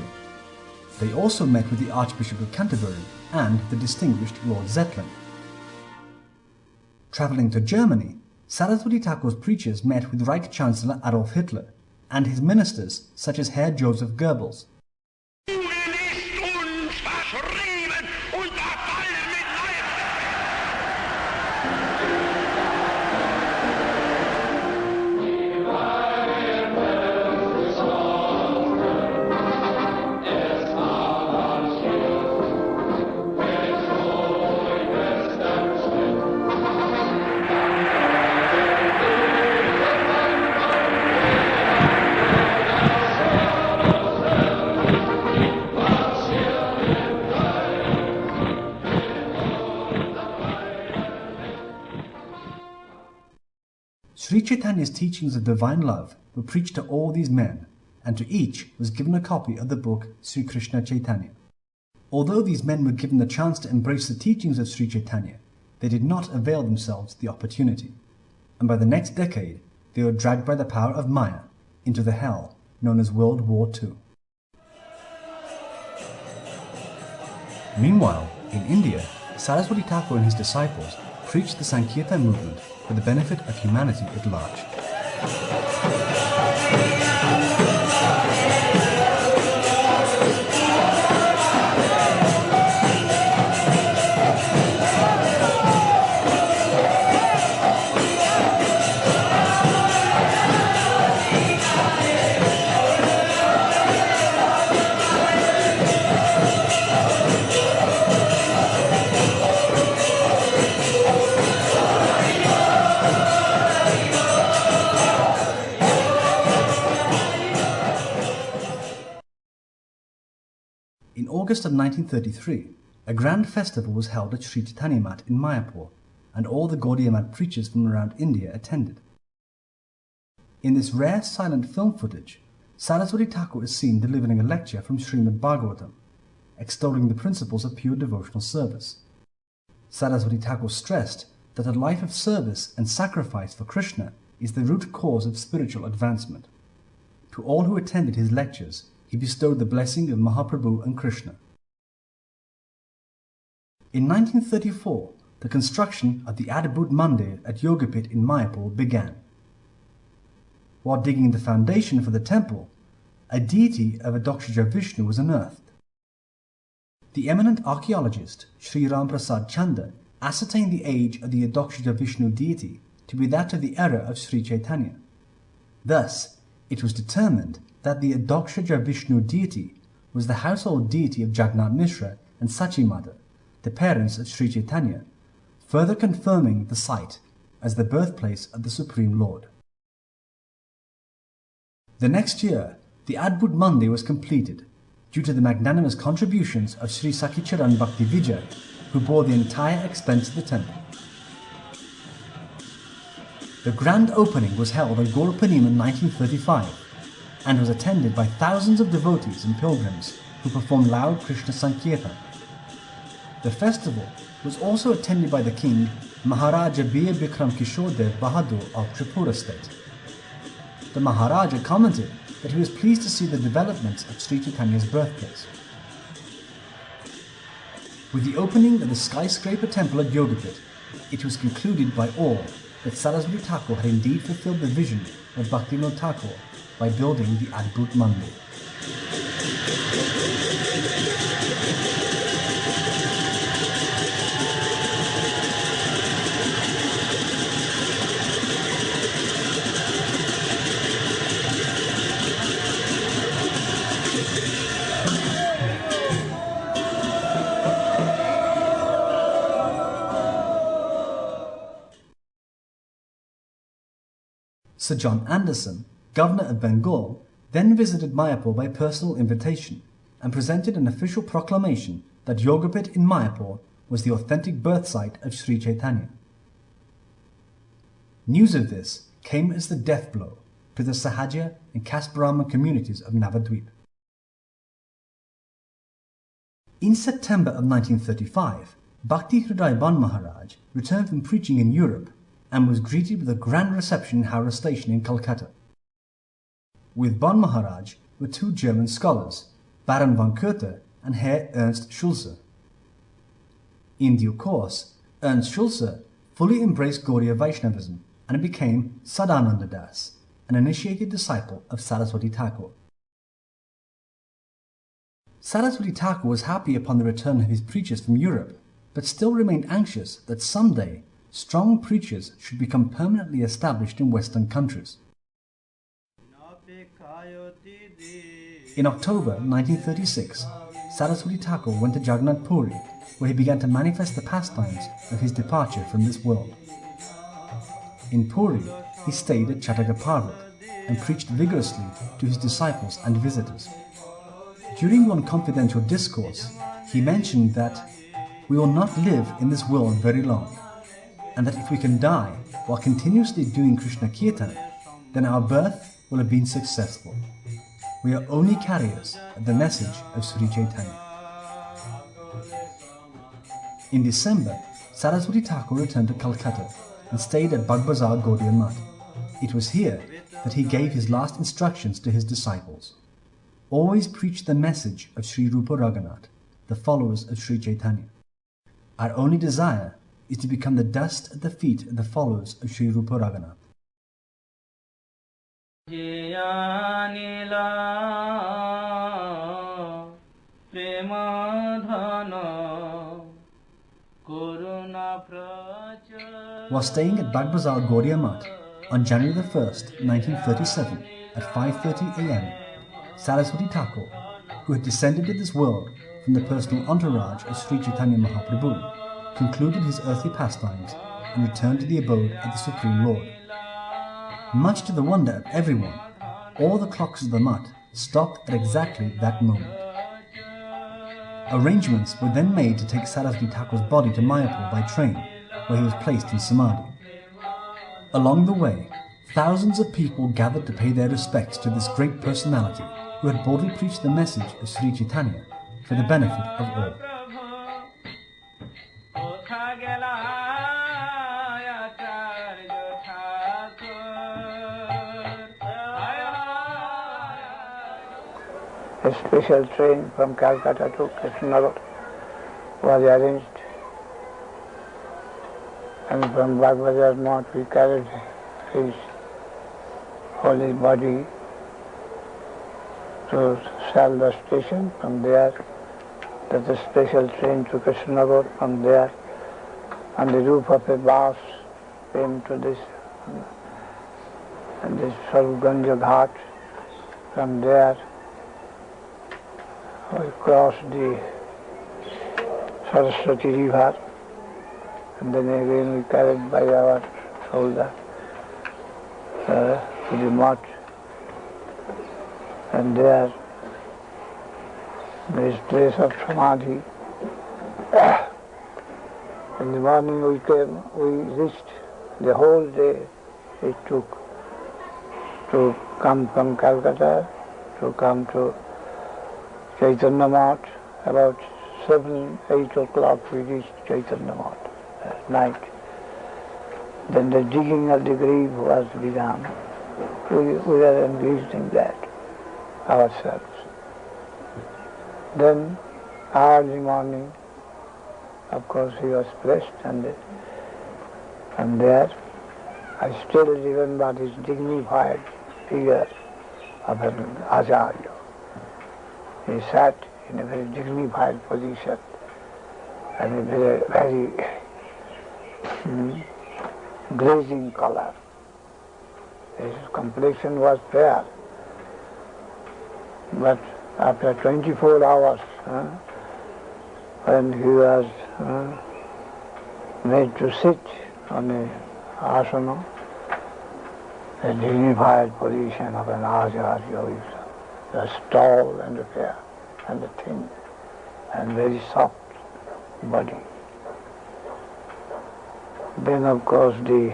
They also met with the Archbishop of Canterbury and the distinguished Lord Zetland. Travelling to Germany, Saraswati Thakur's preachers met with Reich Chancellor Adolf Hitler and his ministers such as Herr Joseph Goebbels. Sri Chaitanya's teachings of divine love were preached to all these men, and to each was given a copy of the book Sri Krishna Chaitanya. Although these men were given the chance to embrace the teachings of Sri Chaitanya, they did not avail themselves the opportunity, and by the next decade they were dragged by the power of Maya into the hell known as World War II. Meanwhile, in India, Saraswati Thakur and his disciples preached the Sankirtan movement for the benefit of humanity at large. In August of 1933, a grand festival was held at Sri Chaitanya Mat in Mayapur, and all the Gaudiya Mat preachers from around India attended. In this rare silent film footage, Saraswati Thakur is seen delivering a lecture from Srimad Bhagavatam, extolling the principles of pure devotional service. Saraswati Thakur stressed that a life of service and sacrifice for Krishna is the root cause of spiritual advancement. To all who attended his lectures, he bestowed the blessing of Mahaprabhu and Krishna. In 1934, the construction of the Adbhut Mandir at Yogapit in Mayapur began. While digging the foundation for the temple, a deity of Adokshija Vishnu was unearthed. The eminent archaeologist Sri Ram Prasad Chanda ascertained the age of the Adokshija Vishnu deity to be that of the era of Sri Chaitanya. Thus, it was determined that the Adokshija Vishnu deity was the household deity of Jagannath Mishra and Sachi Mother, the parents of Sri Chaitanya, further confirming the site as the birthplace of the Supreme Lord. The next year, the Adbhut Mandir was completed due to the magnanimous contributions of Sri Sakhicharan Bhakti Vijay, who bore the entire expense of the temple. The grand opening was held on Gaura Purnima in 1935 and was attended by thousands of devotees and pilgrims who performed loud Krishna Sankirtan. The festival was also attended by the king Maharaja Bir Bikram Kishore Dev Bahadur of Tripura state. The Maharaja commented that he was pleased to see the developments of Sri Chaitanya's birthplace. With the opening of the skyscraper temple at Yogapit, it was concluded by all that Saraswati Thakur had indeed fulfilled the vision of Bhaktivinoda Thakur by building the Adbhut Mandir. Sir John Anderson, Governor of Bengal, then visited Mayapur by personal invitation and presented an official proclamation that Yogapit in Mayapur was the authentic birth site of Sri Chaitanya. News of this came as the death blow to the Sahaja and caste Brahmin communities of Navadvip. In September of 1935, Bhakti Hriday Ban Maharaj returned from preaching in Europe and was greeted with a grand reception in Howrah Station in Calcutta. With Ban Maharaj were two German scholars, Baron von Goethe and Herr Ernst Schulze. In due course, Ernst Schulze fully embraced Gaudiya Vaishnavism and became Sadananda Das, an initiated disciple of Saraswati Thakur. Saraswati Thakur was happy upon the return of his preachers from Europe, but still remained anxious that someday strong preachers should become permanently established in Western countries. In October 1936, Saraswati Thakur went to Jagannath Puri, where he began to manifest the pastimes of his departure from this world. In Puri, he stayed at Chattagaparvat and preached vigorously to his disciples and visitors. During one confidential discourse, he mentioned that we will not live in this world very long, and that if we can die while continuously doing Krishna Kirtan, then our birth will have been successful. We are only carriers of the message of Sri Chaitanya. In December, Saraswati Thakur returned to Calcutta and stayed at Bagbazar Gaudiya Math. It was here that he gave his last instructions to his disciples. Always preach the message of Sri Rupa Raghunath, the followers of Sri Chaitanya. Our only desire is to become the dust at the feet of the followers of Sri Rupa Raghunath. While staying at Bagbazar Gaudiya Math on January 1st, 1937 at 5:30 a.m., Saraswati Thakur, who had descended to this world from the personal entourage of Sri Chaitanya Mahaprabhu, concluded his earthly pastimes and returned to the abode of the Supreme Lord. Much to the wonder of everyone, all the clocks of the Math stopped at exactly that moment. Arrangements were then made to take Saraswati Thakur's body to Mayapur by train, where he was placed in Samadhi. Along the way, thousands of people gathered to pay their respects to this great personality who had boldly preached the message of Sri Chaitanya for the benefit of all. A special train from Calcutta to Krishnanagar was arranged, and from Bagbazar Math we carried his holy body to Srila station. From there, there's a special train to Krishnanagar. From there, on the roof of a bus, came to this and this Saruganja Ghat. From there, we crossed the Saraswati river, and then again we carried by our shoulder to the Math, and there, this place of Samadhi. In the morning we reached, the whole day it took to come from Calcutta, to come to Chaitanya Math. About 7, 8 o'clock we reached Chaitanya Math at night. Then the digging of the grave was begun. We were engaged in that ourselves. Then early morning, of course, he was blessed, and there I still remember this dignified figure of an Acharya. He sat in a very dignified position and a very glazing color. His complexion was fair, but after 24 hours, when he was made to sit on a asana, a dignified position of an Acharya, was tall and fair and thin and very soft body. Then of course the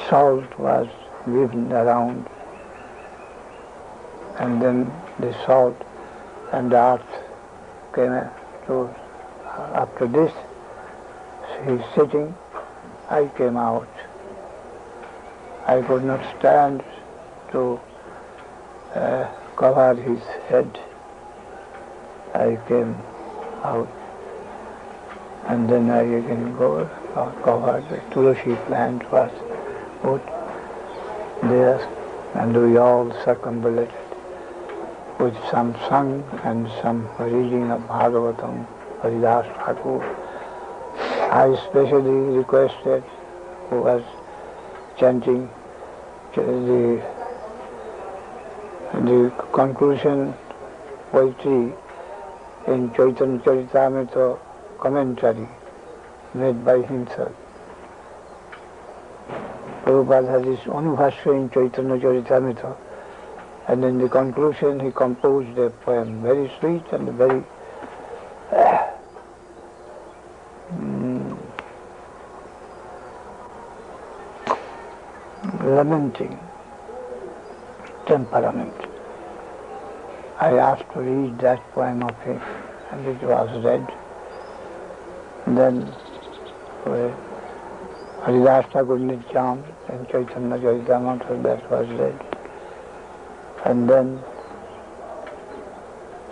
salt was given around, and then the salt and the earth came to. After this, he's sitting, I came out. I could not stand to cover his head. I came out, and then I again covered. The tulsi plant was put there, and we all circumambulated with some song and some reading of Bhagavatam, Haridas Thakur. I especially requested, who was chanting the conclusion poetry in Chaitanya Charitamrita commentary made by himself. Prabhupada has his own bhashya in Chaitanya Charitamrita, and in the conclusion he composed a poem, very sweet and very lamenting temperament. I asked to read that poem of him, and it was read. Then Haridas Thakur Nityam and Chaitanya Charitamrita, that was read. And then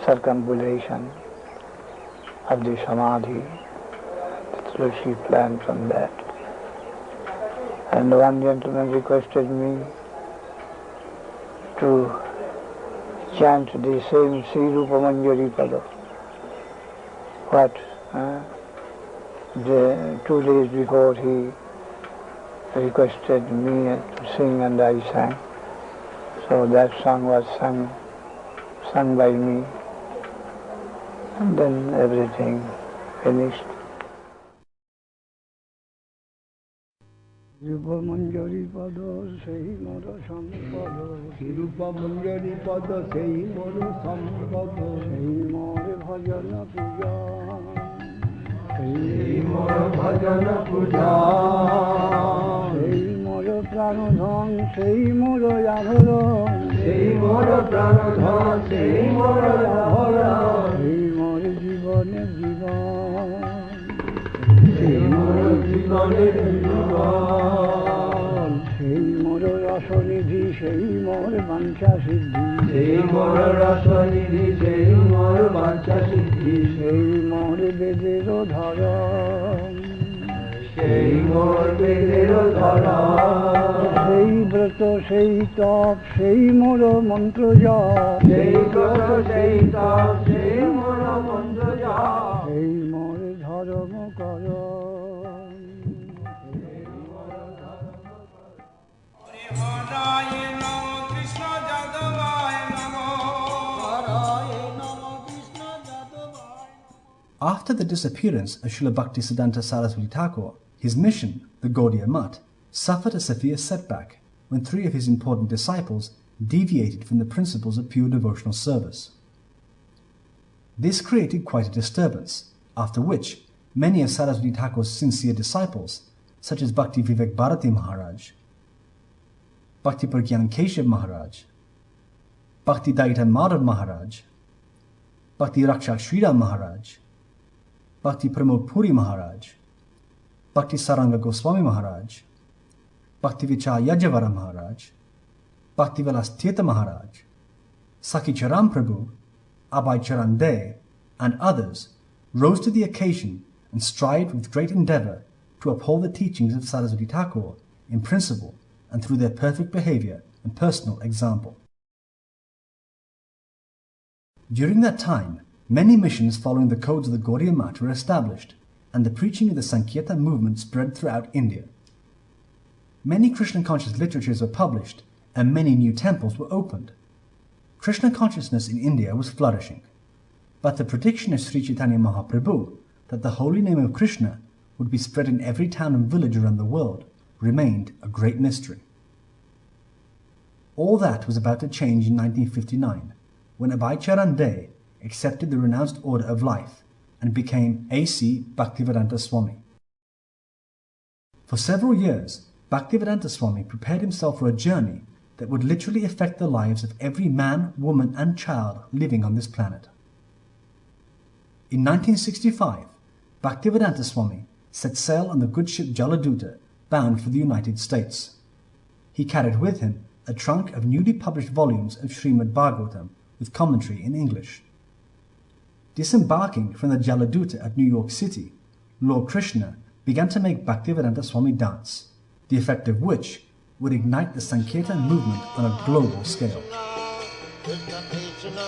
circumambulation of the Samadhi, the tulsi plant on that. And one gentleman requested me to chant the same Sri Rupa Manjari Pada. What? The 2 days before he requested me to sing, and I sang. So that song was sung by me, and then everything finished. Rupa Manjari Pada Sei Mora Sampada, Rupa Manjari Pada Sei Mora Sampada, Sei Mora Bhajana Puja, Sei Mora Bhajana Puja, Sei Mora Pranodhan, Sei Mora Yadharan, Sei Mora Pranodhan, Sei Mora Yadharan, Sei Mora Jivane Jivan, Sei Mora Jivane Jivan, Sei Mora Rasanidhi, Sei Mora Vancha Siddhi, Sei Mora Rasanidhi, Sei Mora Vancha Siddhi, Sei Mora Vedero Dharan, Sei Mora Vedero Dharan, Sei Brata, Sei Tap, Sei Mora Mantra Jap, Sei Brata, Sei Tap, Sei Mora Mantra Jap, Sei Mora Dharma Karan. After the disappearance of Srila Bhaktisiddhanta Saraswati Thakur, his mission, the Gaudiya Math, suffered a severe setback when 3 of his important disciples deviated from the principles of pure devotional service. This created quite a disturbance, after which many of Saraswati Thakur's sincere disciples, such as Bhakti Vivek Bharati Maharaj, Bhakti Pragyan Keshav Maharaj, Bhakti Daita Madhav Maharaj, Bhakti Rakshak Srila Maharaj, Bhakti Pramod Puri Maharaj, Bhakti Saranga Goswami Maharaj, Bhakti Vichar Yajavara Maharaj, Bhakti Vilas Tirtha Maharaj, Sakhi Charan Prabhu, Abhay Charan De, and others rose to the occasion and strived with great endeavour to uphold the teachings of Saraswati Thakur in principle and through their perfect behaviour and personal example. During that time, many missions following the codes of the Gaudiya Math were established, and the preaching of the Sankirtan movement spread throughout India. Many Krishna-conscious literatures were published, and many new temples were opened. Krishna consciousness in India was flourishing, but the prediction of Sri Chaitanya Mahaprabhu that the holy name of Krishna would be spread in every town and village around the world remained a great mystery. All that was about to change in 1959, when Abhay Charan De accepted the renounced order of life and became A.C. Bhaktivedanta Swami. For several years, Bhaktivedanta Swami prepared himself for a journey that would literally affect the lives of every man, woman and child living on this planet. In 1965, Bhaktivedanta Swami set sail on the good ship Jaladuta, bound for the United States. He carried with him a trunk of newly published volumes of Srimad Bhagavatam with commentary in English. Disembarking from the Jaladuta at New York City, Lord Krishna began to make Bhaktivedanta Swami dance, the effect of which would ignite the Sankirtan movement on a global scale. Krishna Krishna,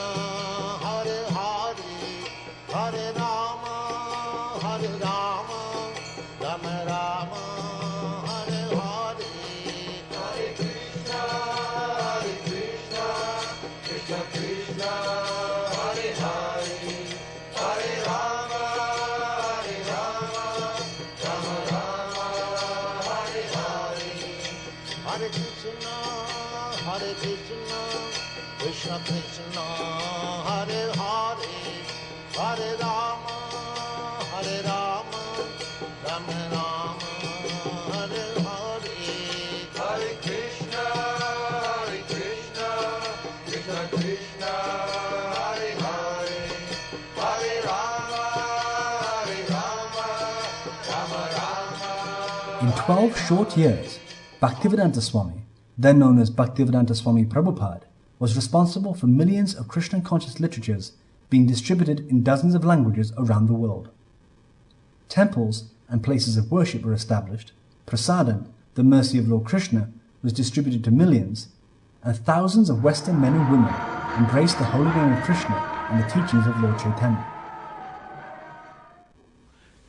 Hare Hare, Hare Rama, Hare Rama, Rama Rama, Hare Hare, Hare Krishna, Krishna Krishna, Hare Hare, Hare Rama, Rama Rama. In 12 short years, Bhaktivedanta Swami, then known as Bhaktivedanta Swami Prabhupada, was responsible for millions of Krishna-conscious literatures being distributed in dozens of languages around the world. Temples and places of worship were established, prasadam, the mercy of Lord Krishna, was distributed to millions, and thousands of Western men and women embraced the holy name of Krishna and the teachings of Lord Chaitanya.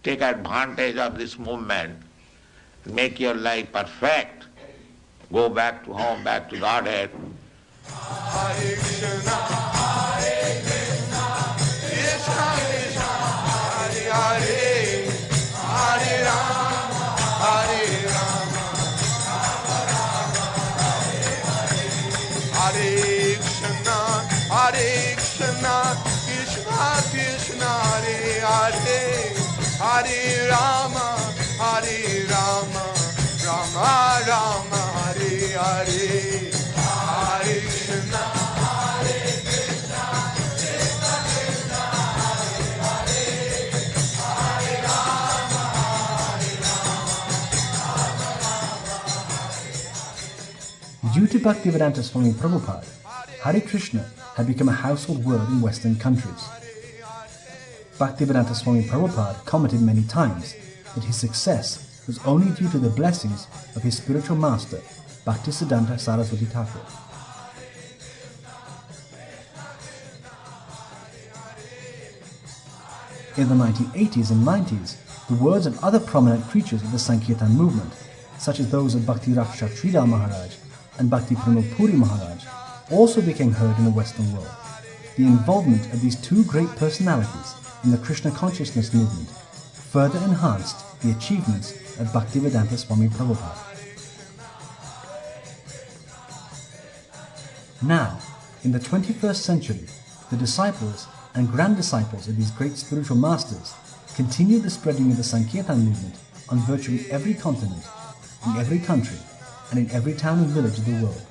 Take advantage of this movement, make your life perfect, go back to home, back to Godhead. Hare Krishna, Hare Krishna, Krishna Krishna, Hare Hare, Hare Rama, Hare Rama, Rama Rama, Hare Hare. Hare Krishna, Krishna Krishna, Hare Hare, Hare Rama, Hare Rama, Rama Rama, Hare Hare. Hare Krishna, Hare Krishna, Krishna Krishna, Hare Hare, Hare Rama, Hare Rama. Due to Bhaktivedanta Swami Prabhupada, Hare Krishna had become a household word in Western countries. Bhaktivedanta Swami Prabhupada commented many times that his success was only due to the blessings of his spiritual master, Bhaktisiddhanta Saraswati Thakura. In the 1980s and 90s, the words of other prominent preachers of the Sankirtan movement, such as those of Bhakti Rakshak Sridhar Maharaj and Bhakti Pramod Puri Maharaj, also became heard in the Western world. The involvement of these two great personalities in the Krishna consciousness movement further enhanced the achievements of Bhaktivedanta Swami Prabhupada. Now, in the 21st century, the disciples and grand disciples of these great spiritual masters continue the spreading of the Sankirtan movement on virtually every continent, in every country, and in every town and village of the world.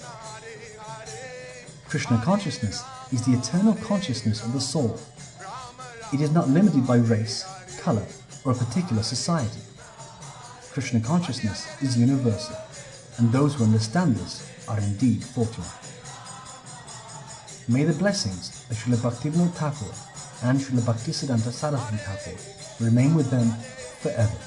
Krishna consciousness is the eternal consciousness of the soul. It is not limited by race, color, or a particular society. Krishna consciousness is universal, and those who understand this are indeed fortunate. May the blessings of Srila Bhaktivinoda Thakur and Srila Bhaktisiddhanta Saraswati Thakur remain with them forever.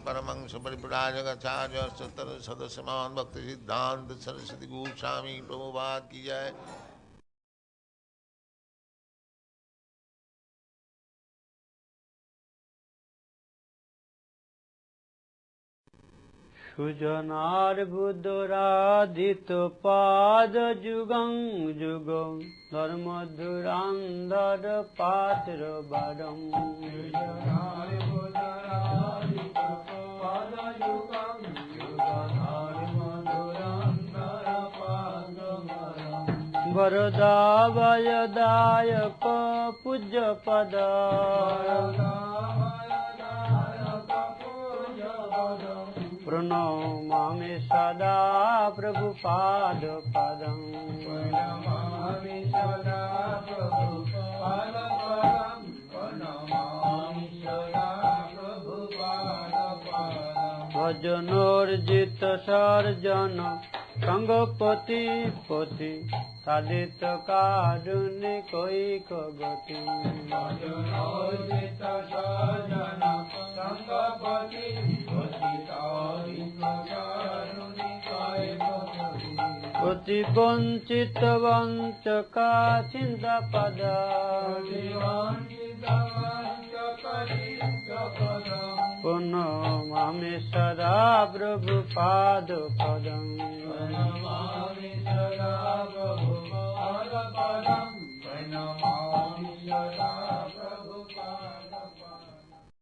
परमंश परिव्राजकाचार्य सदस्यमान भक्तिसिद्धांत सरस्वती गोस्वामी प्रभुपाद की जय। সুজনার বুদ্ধরাধিত পাদ যুগং যুগং ধর্ম ধুরান্ধর পাত্র বারম সুজনার বুদ্ধরাধিত পাদ যুগং যুগং ধর্ম ধুরান্ধর পাত্র বারম বরদাভয়দায়ক পূজ্য পদ प्रणमामि सदा प्रभुपाद पदं प्रणमामि सदा प्रभुपाद पदं प्रणमामि सदा प्रभुपाद पदं भजनोर्जित सर्जन संगपति पति साधित कारुणिकैक गति भजनोर्जित सर्जन संगपति पति অতি বঞ্চিত বঞ্চকা চিন্তা পদ প্রণমামি সদা প্রভু পাদ পদম প্রণমামি সদা প্রভু পাদ পদম প্রণমামি সদা